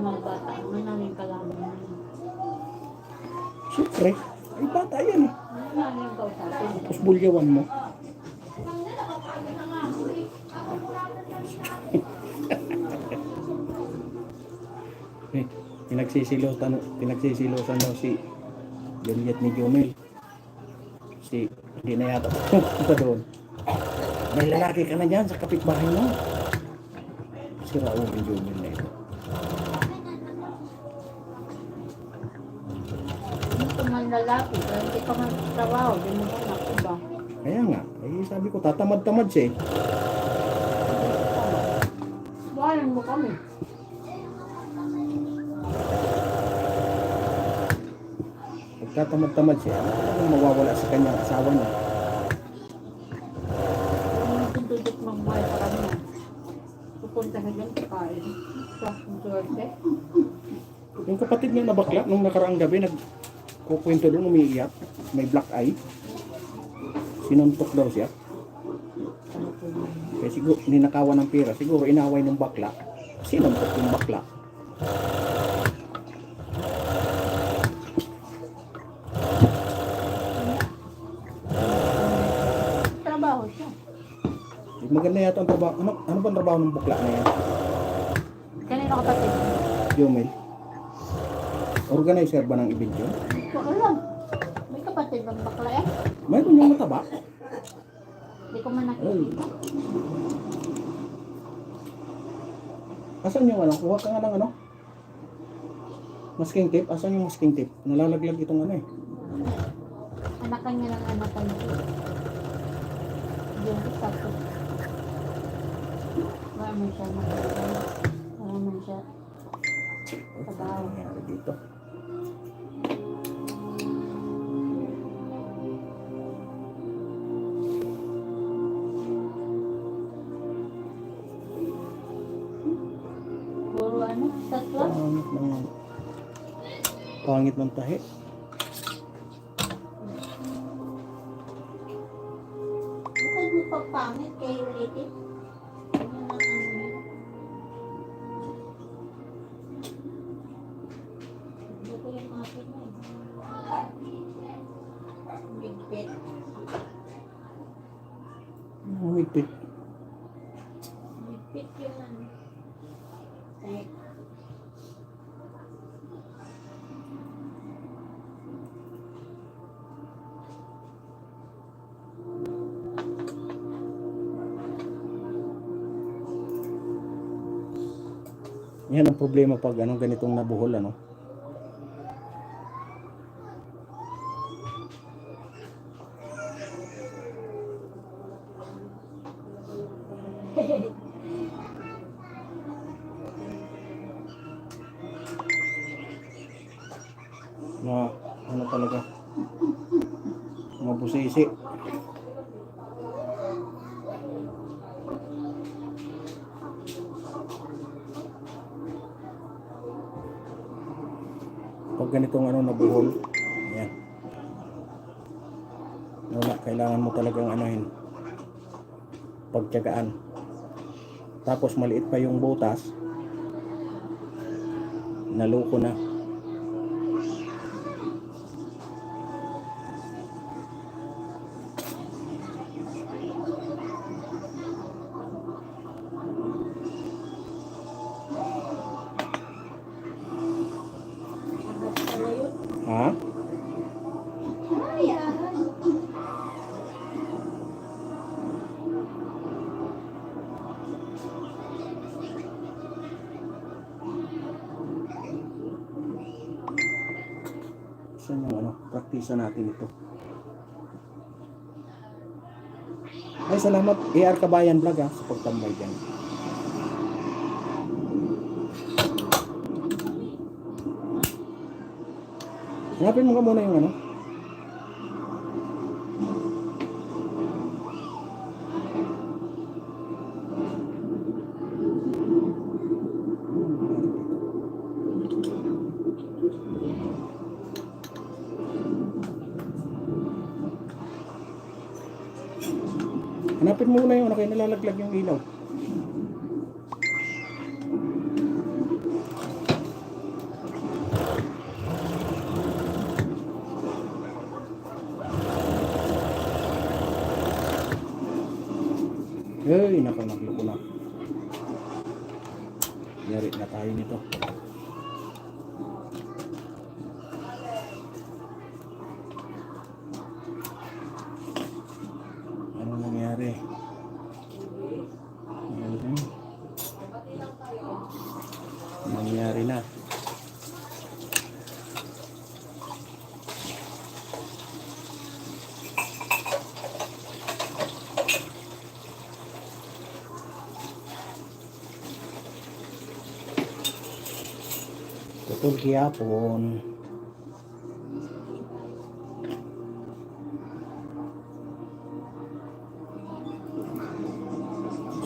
Mga bata, manaming kalaman. Siyempre, ay bata yan eh. Manaming kausapin. Tapos bulyawan mo. Eh, pinagsisilosan daw si Juliet ni Jomel. Hindi na yata pupunta doon. May lalaki ka na dyan sa kapitbahay mo. Si Raul ni Jomel na ito. Ito man lalaki, pero hindi ka man trabaho, di mo ka nakuba. Kaya nga, eh, sabi ko tatamad-tamad siya eh. Buhayan mo kami. Pagkatamad-tamad siya, ano mawawala sa kanyang asawa niya. Kung tutut magbuhay pa kami na. Pupunta ka dyan, kain. Sa Duarte. Yung kapatid niya na bakla, nung nakaraang gabi, nagkukwento doon, umiiyak. May black eye. Sinuntok daw siya. Kaya siguro, ninakawan ng pera. Siguro, inaway ng bakla. Sinuntok yung bakla. Trabaho siya. Maganda yata ang trabaho. Ano ba ang trabaho ng bakla na yan? Kanino kapatid? Jomel. Organizer ba ng event yun? Hindi ko alam. May kapatid kapatid ng bakla eh. Mayroon yung mataba. Hindi ko man Ay. nakikita. Asan yung ano? Kuha ka nga ng ano? Masking tape? Asan yung masking tape? Nalalaglag itong ano eh. Anakan niya ng anakan niya. Yung isa ko. Wala man siya makikita. Wala man siya. Trabaho. Ano nangyari dito? Puro ano, tatlo. Pangit ng tahi. Bakit mo pagpangit kay relative? Ano na ano yun? Hindi ko yung akin na eh. Bigpit. Humigpit. Bigpit yung ano. Eh, Yan ang problema pag anong ganitong nabuhol ano. Na ano talaga. Mabusisi. Pag ganitong ano nabuhol, ayan. Wala, kailangan mo talagang anuhin. Pagtiyagaan. Tapos maliit pa yung butas. Naluko na. agad pala yun. Ha? Ayan. Saan yung ano? Praktisa natin ito. Ay, salamat. AR Kabayan Vlog ha, sa pagtambay dyan. Hanapin mo ka muna yung ano. Hanapin mo muna yung ano, kaya nalalaglag yung ilaw. Ay, naku, nagloko na. Yari na tayo nito. Ano nangyari? Ayan. Nangyari na. Tutol kiyapon.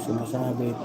Sumasabit.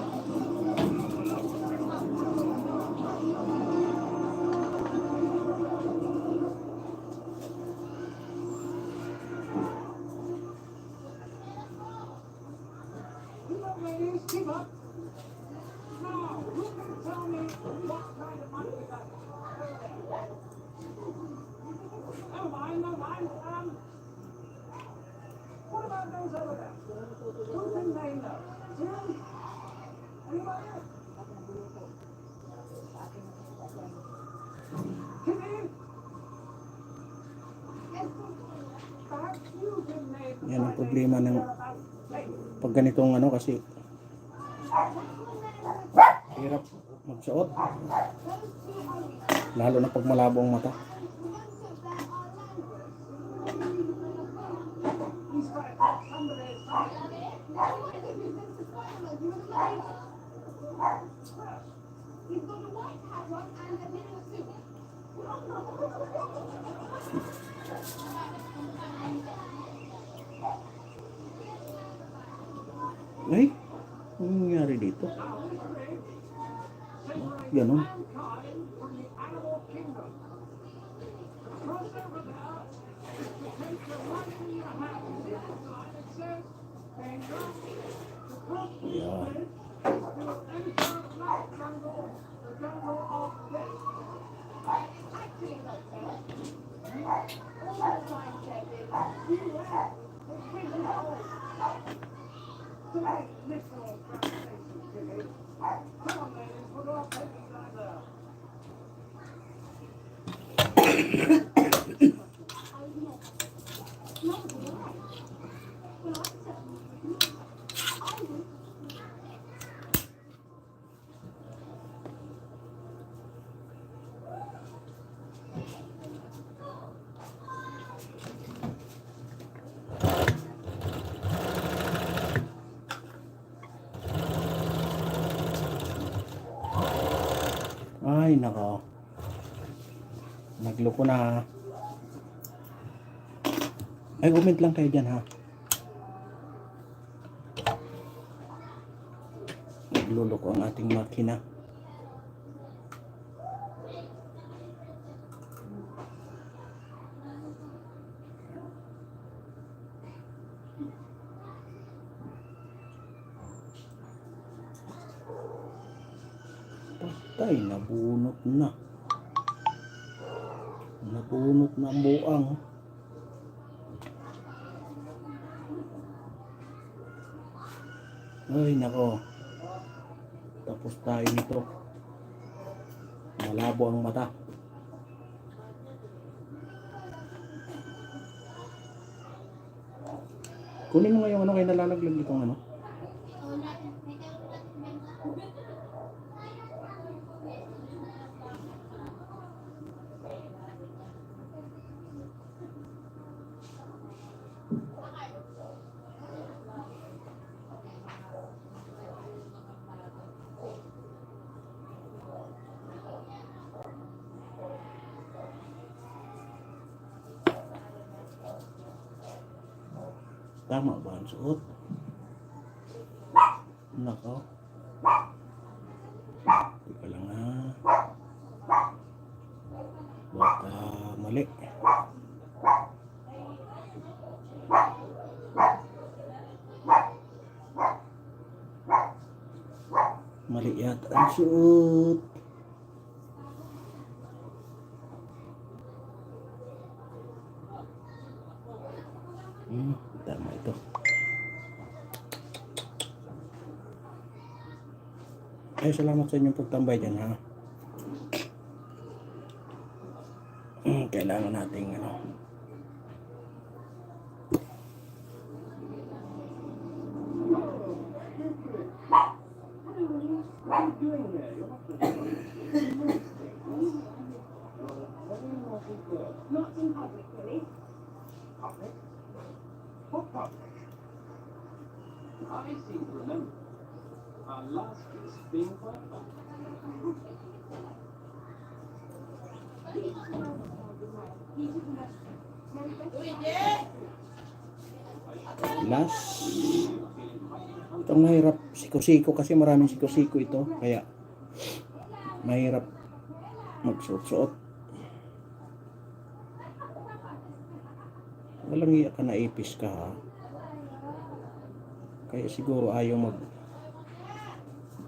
Yan ang problema ng pag ganitong ano kasi hirap magsuot. Lalo na pag malabo ang mata. Ay, anong nangyari dito? Ganon. Yan. Ay, nako. Nagloko na. Ay, comment lang kayo dyan, ha. Nagluloko ang ating makina. Patay, nabunot na. Nabunot na ang buang. Ay, nako. Tapos tayo nito. Malabo ang mata. Kunin mo nga yung ano kayo nalalaglag itong ano. Tama ba ang suot? Nako. Teka lang, ha. Baka mali. Mali yata ang suot. Tama ito. Ay, salamat sa inyong pagtambay dyan, ha. Kailangan nating ano. I seem to remember our last kiss being quite fun. Last. Itong mahirap siko-siko kasi maraming siko-siko ito. Kaya mahirap magsuot-suot. Walang iyak ka na ipis ka, ha. Kaya siguro ayaw mag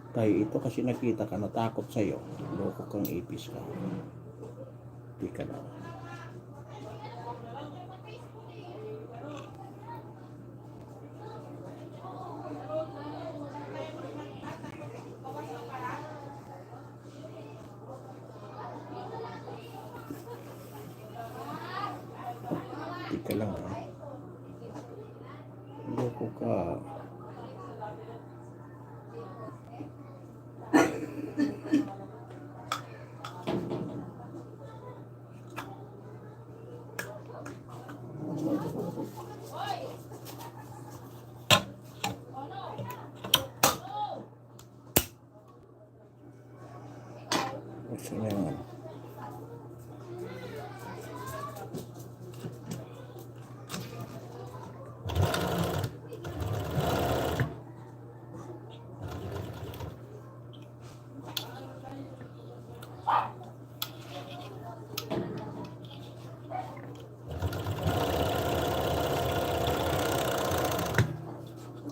tayo ito kasi nakita ka, natakot sa'yo. Loko kang ipis ka. Di ka na. Di ka lang, ha. Upo ka. Gusto niya naman.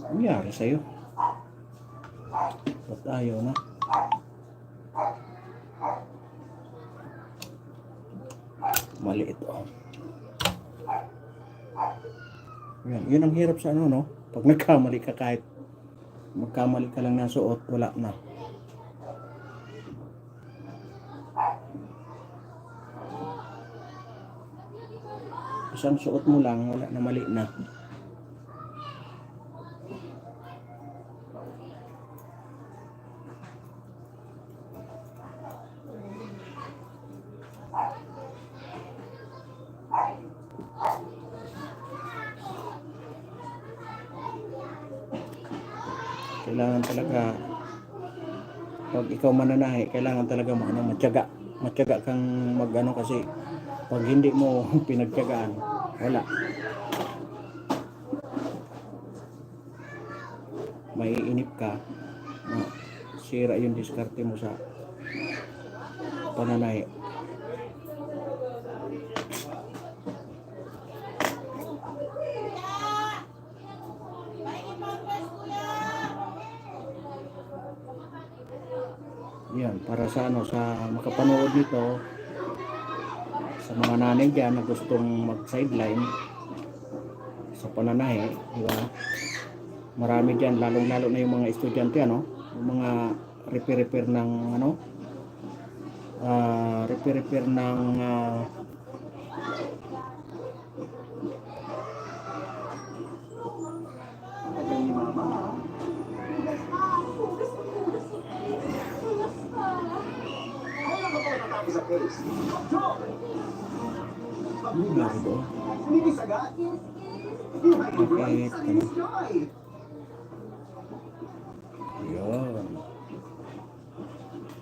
Ano nangyari sa'yo? Ba't ayaw na? Mali ito. Yun ang hirap sa ano, no? Pag nagkamali ka, kahit magkamali ka lang na suot, wala na. Isang suot mo lang, wala na, mali na. Kailangan talaga, pag ikaw mananahi, kailangan talaga matyaga kang mag-ano, kasi pag hindi mo pinagtyagaan, wala. Maiinip ka, sira yung diskarte mo sa pananahi. Yan, para sa ano, sa makapanood nito, sa mga nanay dyan na gustong mag-sideline sa pananahe, di ba? Marami dyan, lalong-lalo na yung mga estudyante, ano, yung mga repair ng ano, repair ng bago. Bakit? Yun.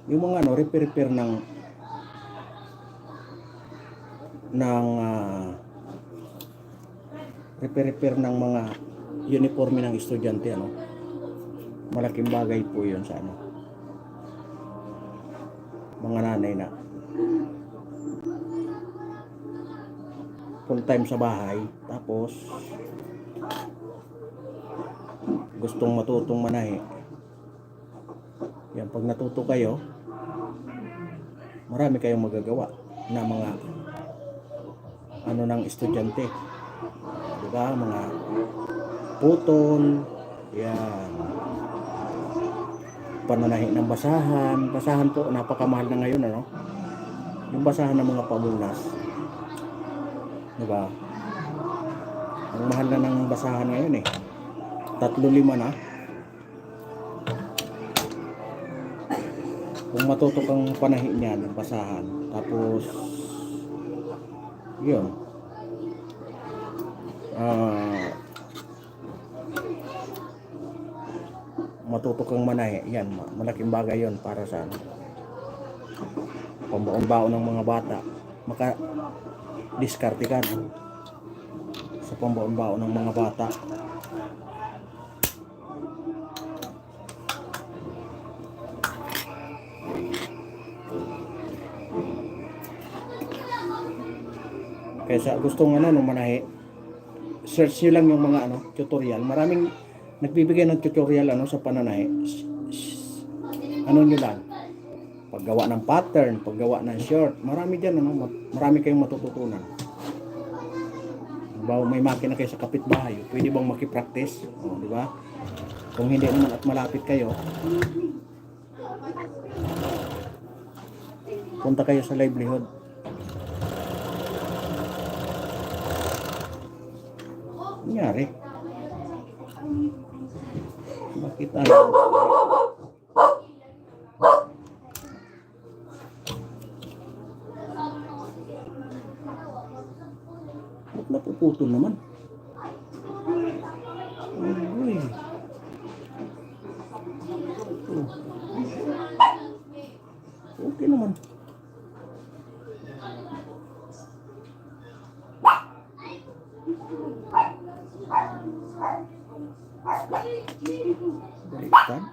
Yung mga ano, repair repair ng mga uniforme ng estudyante, ano. Malaking bagay po 'yun sa ano, mga nanay na full time sa bahay, tapos gustong matutong manahe. Yan, pag natuto kayo, marami kayong magagawa na mga ano ng estudyante, di ba? Mga putol, yan, pananahi ng basahan po, napakamahal na ngayon, ano, yung basahan ng mga pamunas, di ba? Ang mahal na ng basahan ngayon, 3-5 na. Kung matuto kang panahi niyan ng basahan, tapos yun, matuto kang manahi, yan, malaking bagay yun para sa pambaon-baon ng mga bata. Maka-diskarte ka, no? Sa pambaon-baon ng mga bata. Kaya sa gustong manahi, search nyo lang yung mga tutorial. Maraming nagbibigay ng tutorial sa pananahi. Ano nyo lang, paggawa ng pattern, paggawa ng short, marami dyan, marami kayong matututunan. Diba, may makina kayo sa kapitbahay, pwede bang makipractice? Di ba? Kung hindi naman at malapit kayo, punta kayo sa livelihood. Nangyari. Kita niyo. Ba't napuputol naman? Uy. Oh. Okay naman. Baliktad.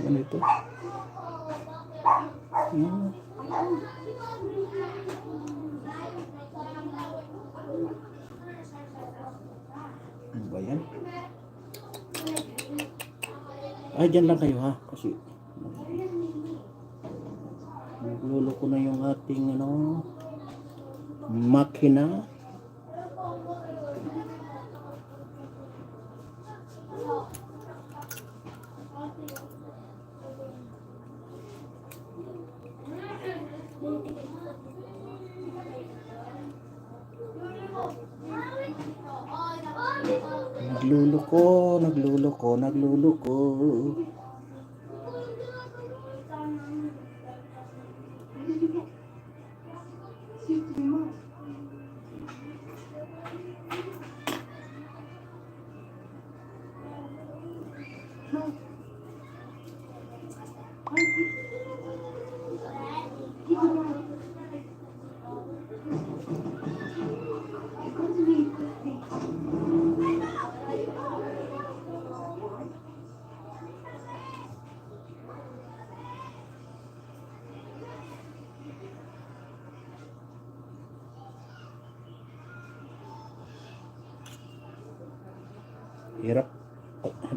Ano ito? Hmm. Ano ba yan? Ay, dyan lang kayo ha. Kasi nagluloko na yung ating makina. Nagluloko.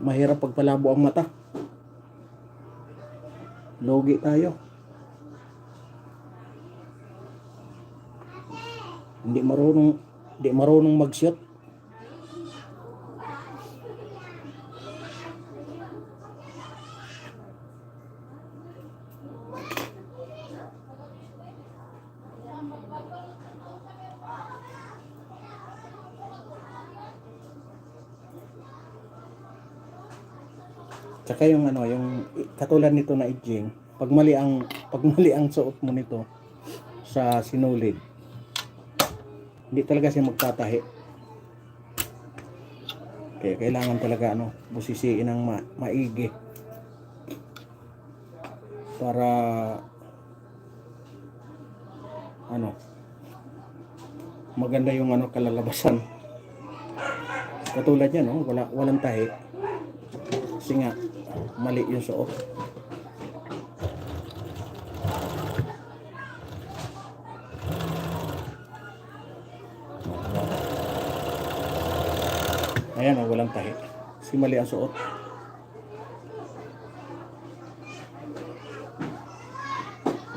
Mahirap pagpalabo ang mata. Logi tayo. Hindi marunong mag-shoot. Tsaka yung yung katulad nito na edging, pag mali ang suot mo nito sa sinulid, hindi talaga siya magtatahi. Kaya kailangan talaga busisiin ng maigi para maganda yung kalalabasan. Katulad yan, walang tahi. Kasi nga mali yung suot. Ayan, walang tahi. Kasi mali ang suot.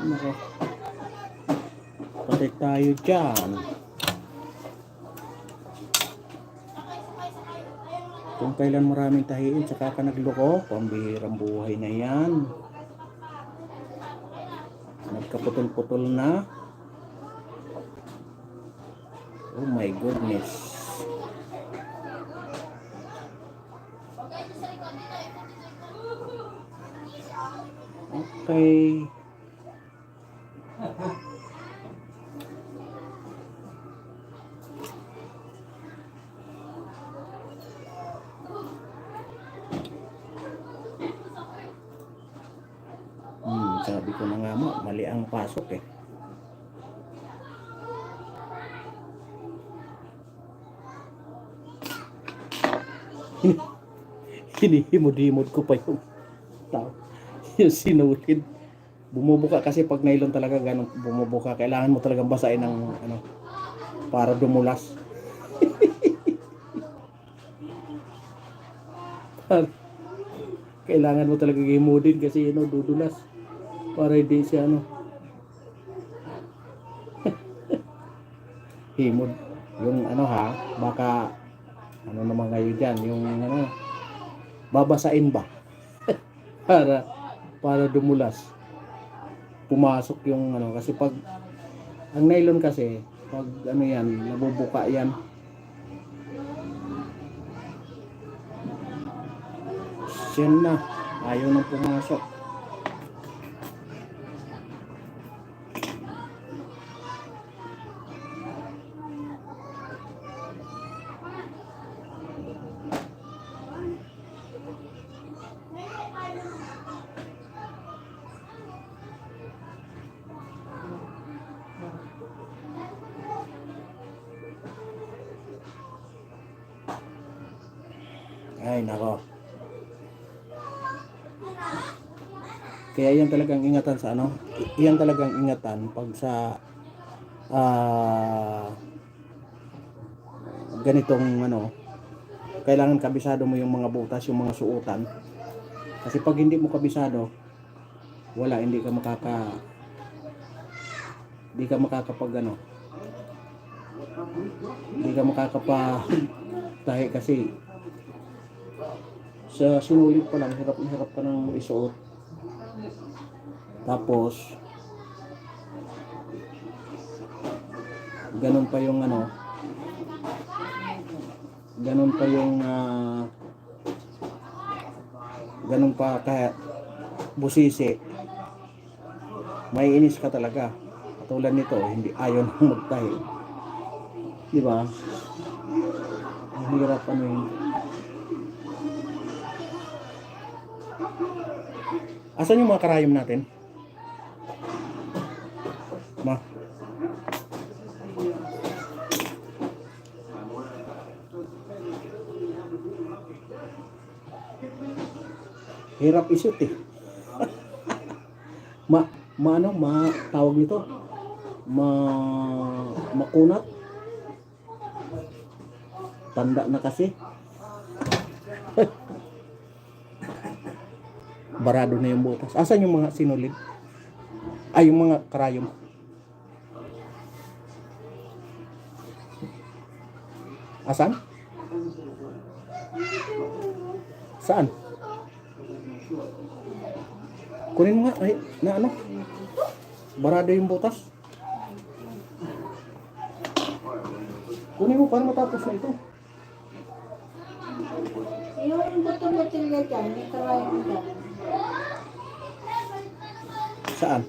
Nako. Patay tayo dyan. Kung kailan maraming tahiin, saka ka nagloko, pambihirang buhay na yan. Nagkaputol-putol na. Oh my goodness. Okay. Sabi ko na nga mali ang pasok eh. Hinihimod-himod ko pa yung sinulid. Bumubuka kasi pag nylon talaga ganun bumubuka. Kailangan mo talagang basahin ng para dumulas. Kailangan mo talaga himudin kasi dudulas. Para hindi siya himod. Yung baka naman ngayon dyan, yung babasain ba? para dumulas. Pumasok yung kasi pag Ang nylon kasi, pag ano yan, nabubuka yan. Yan na, ayaw nang pumasok. Ay, nako. Kaya yan talagang ingatan sa ano, yan talagang ingatan pag sa ganitong ano, kailangan kabisado mo yung mga butas, yung mga suotan. Kasi pag hindi mo kabisado, wala, hindi ka makakapag ano, hindi ka makakapatahi kasi sa sinulit pa lang, hirap na hirap ka nang isuot. Tapos ganun pa yung ano, ganun pa kaya busisi, may inis ka talaga. Katulad nito, hindi ayaw nang magtahi, di ba? Ang hirap ano yun. Asan yung mga karayom natin? Ma. Hirap isut eh. Tawag nito. Makunat. Tanda na kasi. Barado na yung butas. Asan yung mga sinulid? Ay, yung mga karayom. Asan? Saan? Kunin mo nga. Ay, na ano? Barado yung butas. Kunin mo para matapos na ito. Yung butong-butil na dyan, may karayong dyan. Saan?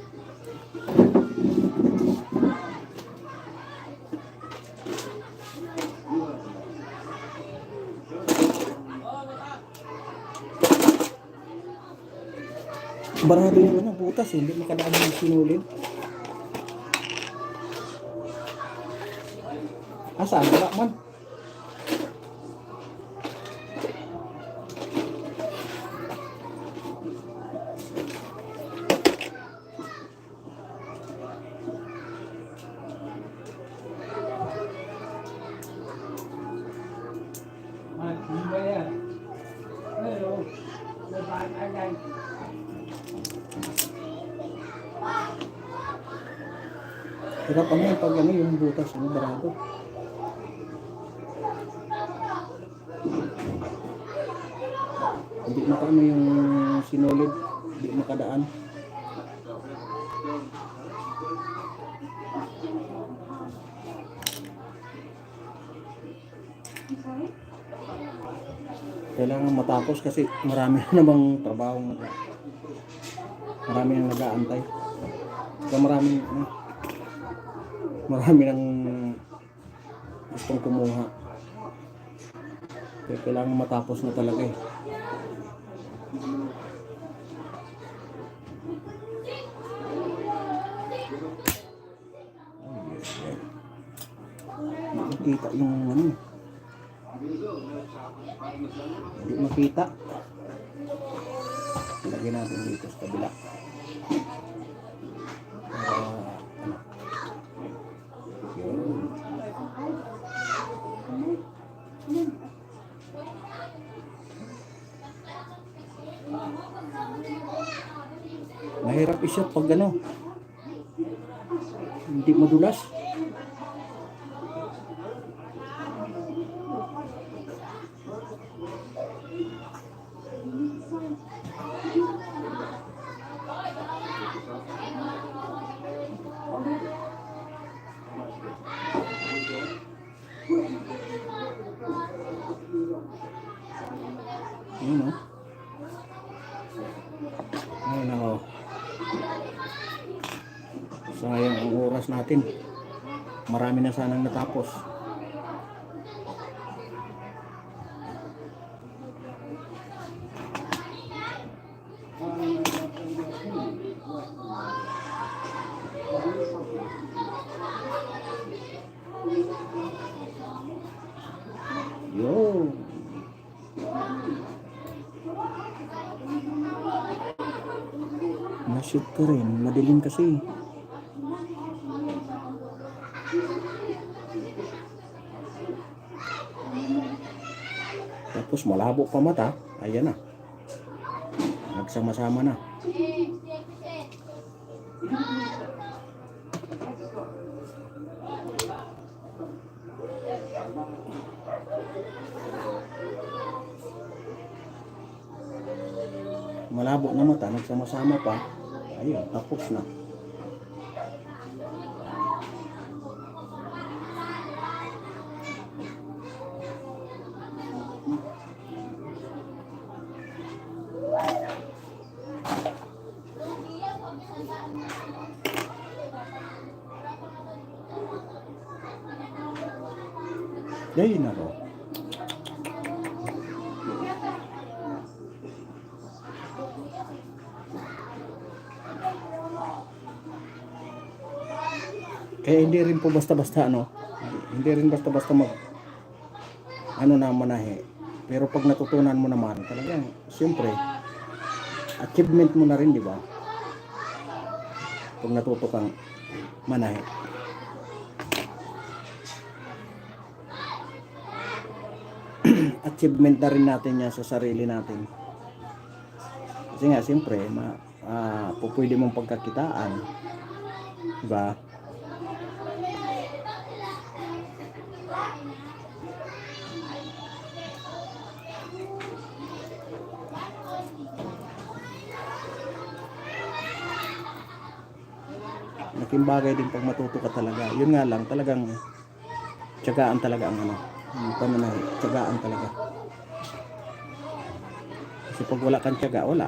Barado yung ano, butas eh. Hindi makadaan yung sinulid. Saan? Wala man. Hirap ano yung pag ano yung butas, ano, barado. Hindi makaano yung sinulid, hindi makadaan. Kailangan matapos kasi marami na namang trabaho, marami nang nag-aantay. Kaya marami nang gustong kumuha. Kaya kailangan matapos na talaga eh. Makikita yung ano, hindi makita. Lagyan natin dito sa kabila. Yun. Mahirap isot pag ano, hindi madulas. Yun o. Ayun ako. Sayang ang oras natin. Marami na sanang natapos. Yo. Na-shoot ko rin. Madilim kasi. Tapos malabo pa mata. Ayan na. Nagsama-sama na. Malabo na mata. Nagsama-sama pa. Ayun, tapos na. Ayun na ro. Kaya hindi rin po basta-basta hindi rin basta-basta mag na manahe. Pero pag natutunan mo naman, talagang siyempre achievement mo na rin, di ba? Pag natuto kang manahe. Achievement na rin natin yan sa sarili natin. Kasi nga, siyempre, pwede mong pagkakitaan. Diba? Laking bagay din pag matuto ka talaga. Yun nga lang, talagang tiyagaan talaga ang pamanahe. Tiyagaan talaga. Kasi pag wala kang tiyaga, wala.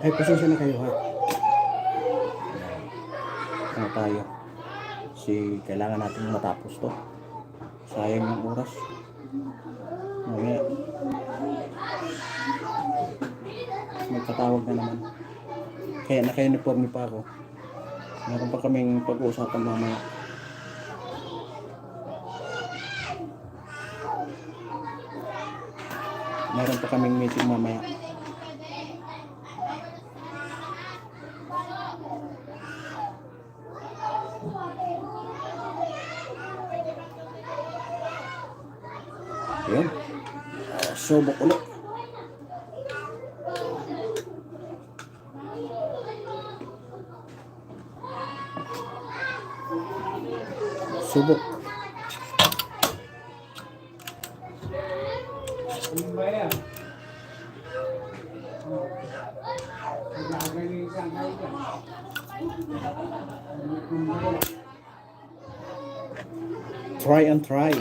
Ay, pasensya na kayo ha. Ano tayo? Kasi kailangan natin matapos to. Sayang yung oras. Mamaya. Magpatawag na naman. Kaya naka-uniforme pa ako. Meron pa kaming pag-uusapan mamaya. Meron pa kaming meeting mamaya. Yun. Subok ulit. Subok. Try and try.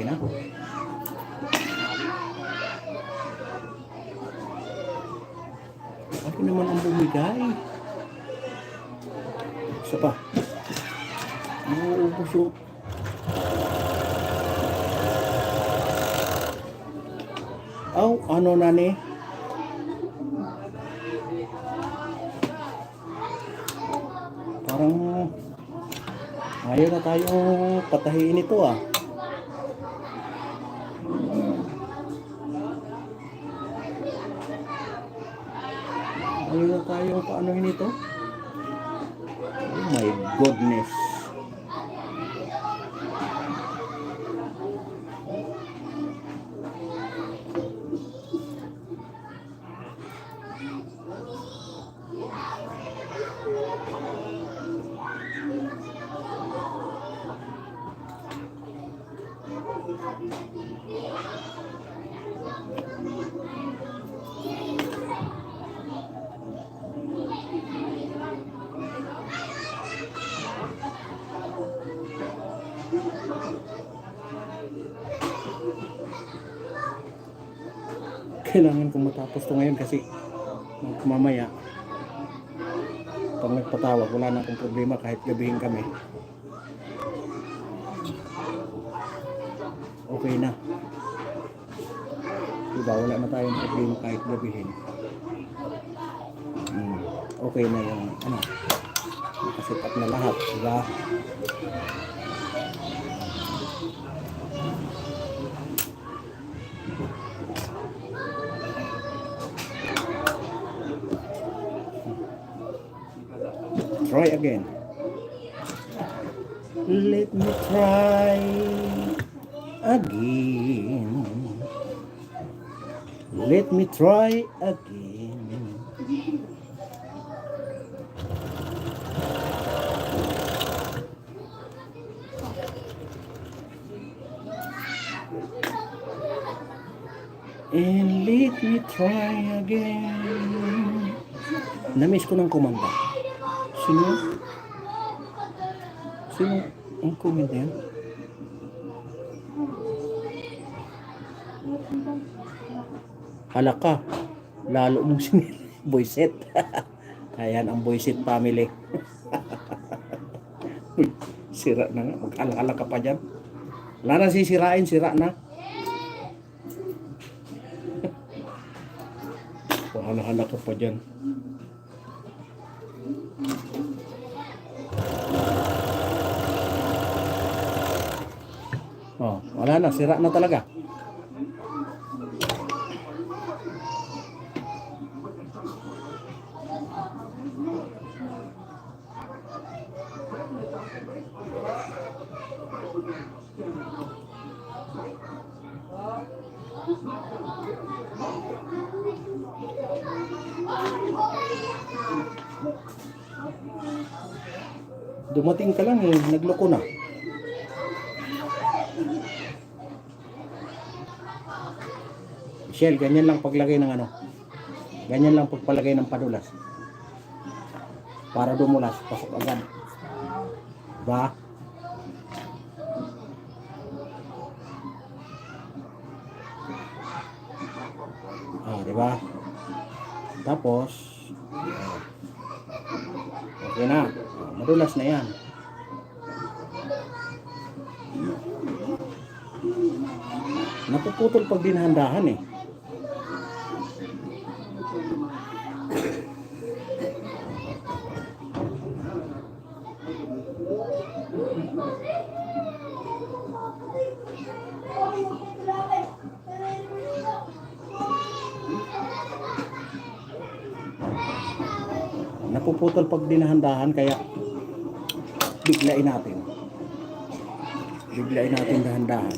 Okay na. Akin naman ang bumigay. Isa pa. Nauubos yung... ano na ni? Parang ayaw na tayong patahiin ito ah. Ayaw na tayong paanohin ito. Oh my goodness. Kailangan kong matapos to ngayon kasi mamaya pag nagpatawag wala na akong problema kahit gabihin kami. Okay na. Diba wala na tayong problema kahit gabihin. Okay na yung nakaset up na lahat. Diba? Try again. Let me try again. Let me try again. And let me try again. Namiss ko ng kumanda. Sino ang comment na yan? Halaka, lalo mong sinil. Boyset. Ayan ang Boyset family. Uy, sira na nga. Mag-alak-alak ka pa dyan. Wala na sisirain, sira na. Halak-halak ka pa dyan. Oh, wala na, sira na talaga. Dumating ka lang eh, nagloko na. Michelle, ganyan lang paglagay ng ganyan lang pagpalagay ng padulas. Para dumulas, pasok agad. Diba? Diba? Tapos, okay na. Madulas na yan. Napuputol pag dinahandahan eh. Napuputol pag dinahandahan kaya biglain natin. Biglain natin dahan-dahan.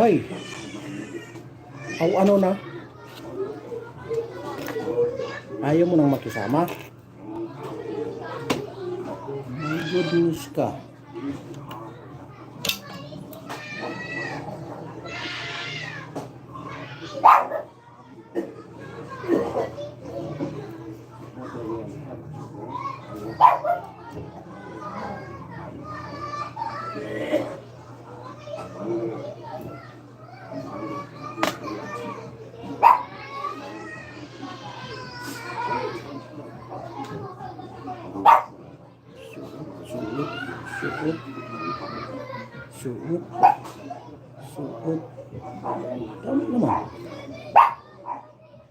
Hoy! Aw, ano na? Ayaw mo nang makisama? My goodness ka. Suot, suot, suot, suot. Tama naman.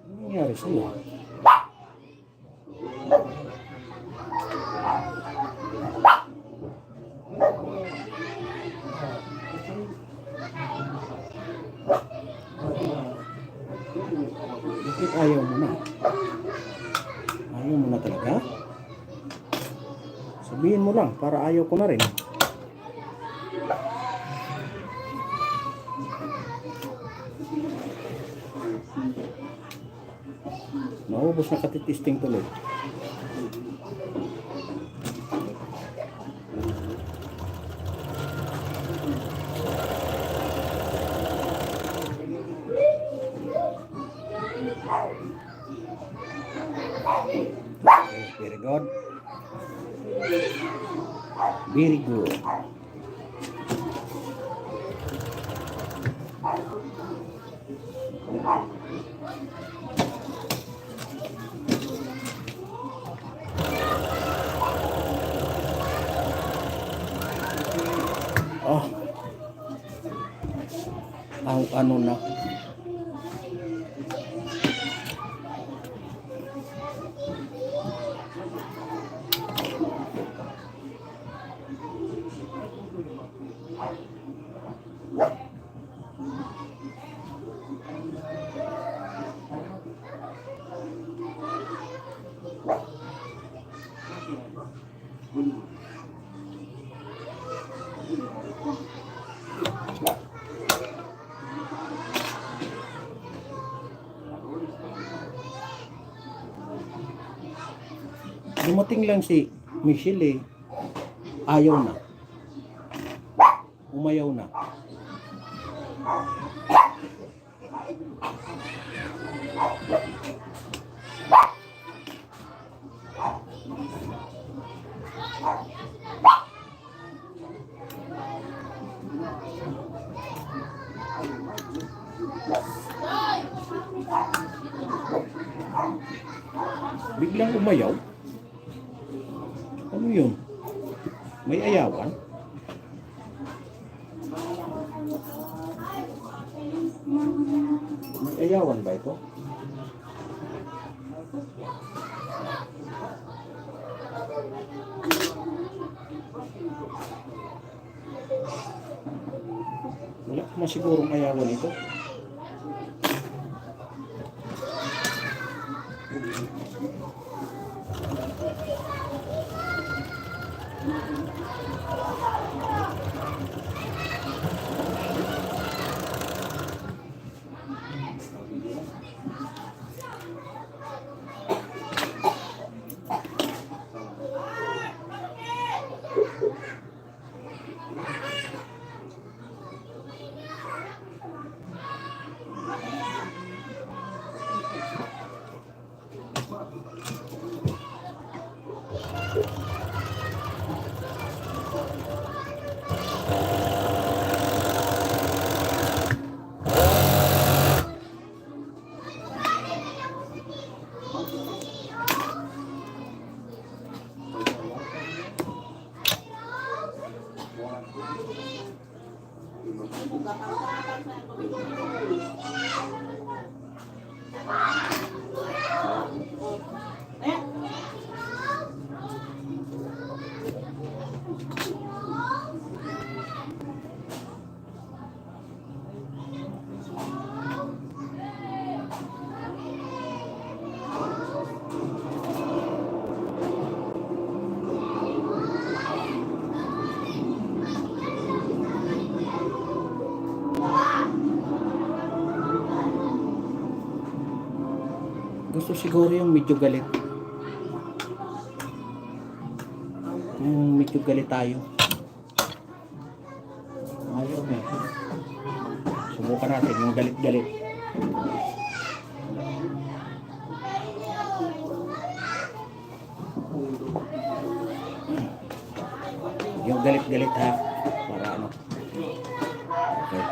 Ano nangyari sa'yo? Bakit ayaw mo na? Ayaw mo na talaga? Sabihin mo lang para ayaw ko na rin. Naubos na katitisting tuloy. Okay, very good. Very good. Oh. Ang ano na. Dumating lang si Michelle eh. Ayaw na. Umayaw na. Biglang umayaw. Ano yun? May ayawan? May ayawan ba ito? Wala ko masigurong ayawan ito. Ito siguro yung medyo galit. Yung medyo galit tayo. Ayaw eh. Subukan natin yung galit-galit. Yung galit-galit ha. Para ano. Okay.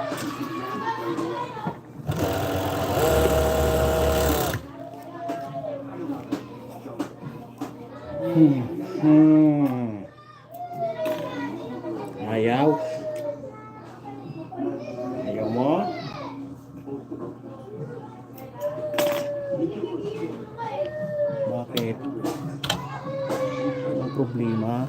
Ayaw. Ayaw mo. Bakit? Anong problema?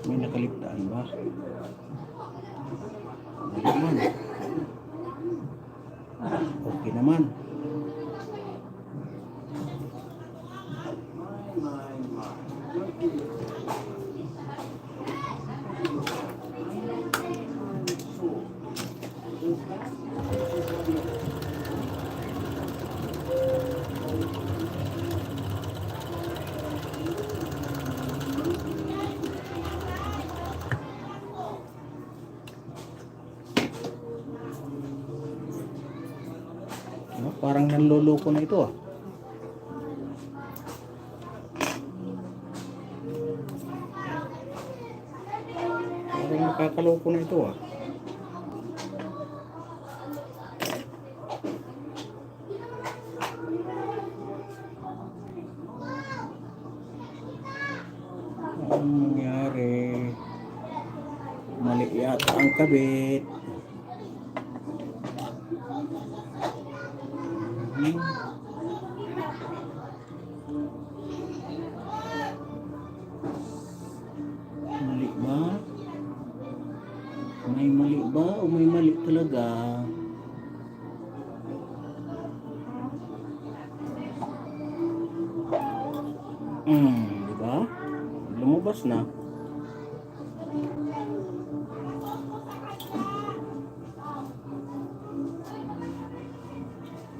May nakaligtaan ba? Wala naman. Okay naman. Ano, parang nanloloko na ito ah. Parang nakakaloko na ito ah. Anong nangyari? Mali yata ang kabit. Mali ba? May mali ba o may mali talaga? Di ba? Lumabas na.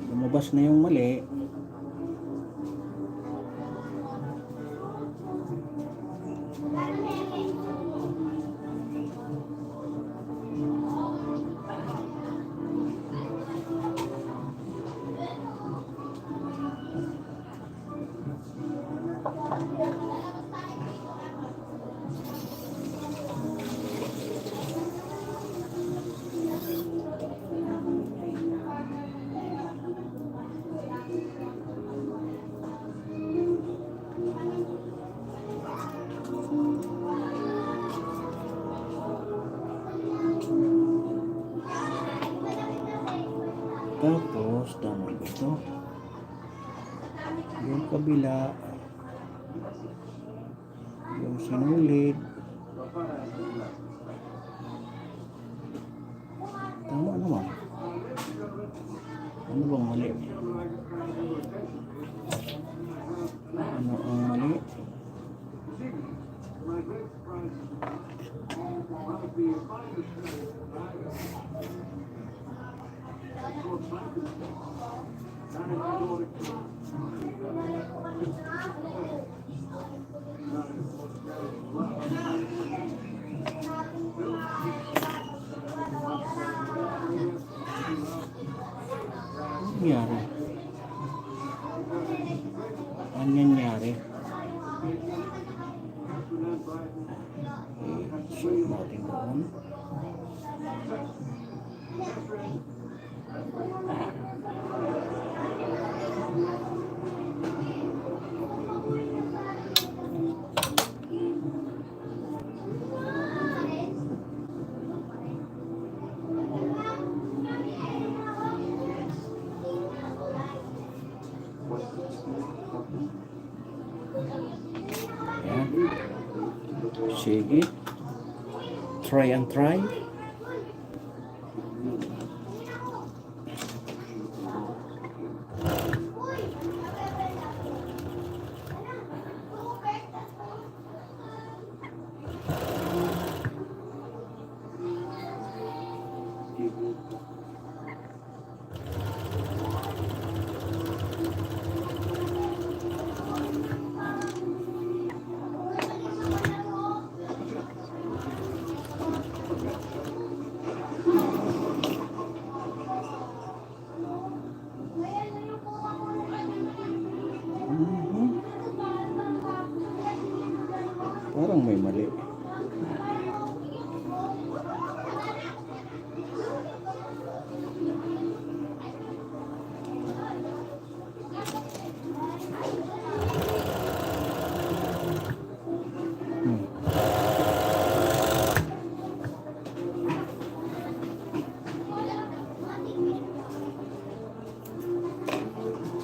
Lumabas na yung mali. Tapos, tama ba ito? Yung kabila, yung sinulid. Tama naman. Ano bang mali? Ano ang mali? Nangyari? Ano nangyari? I-shoot natin doon. Ayan. Sige. Try and try. Parang may mali.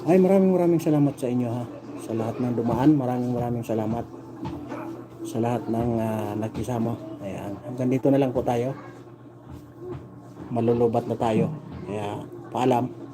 Ay, maraming salamat sa inyo ha. Sa lahat ng dumaan, maraming salamat. Sa lahat ng nakisama. Ayan. Hanggang dito na lang po tayo. Malulubat na tayo. Kaya, paalam.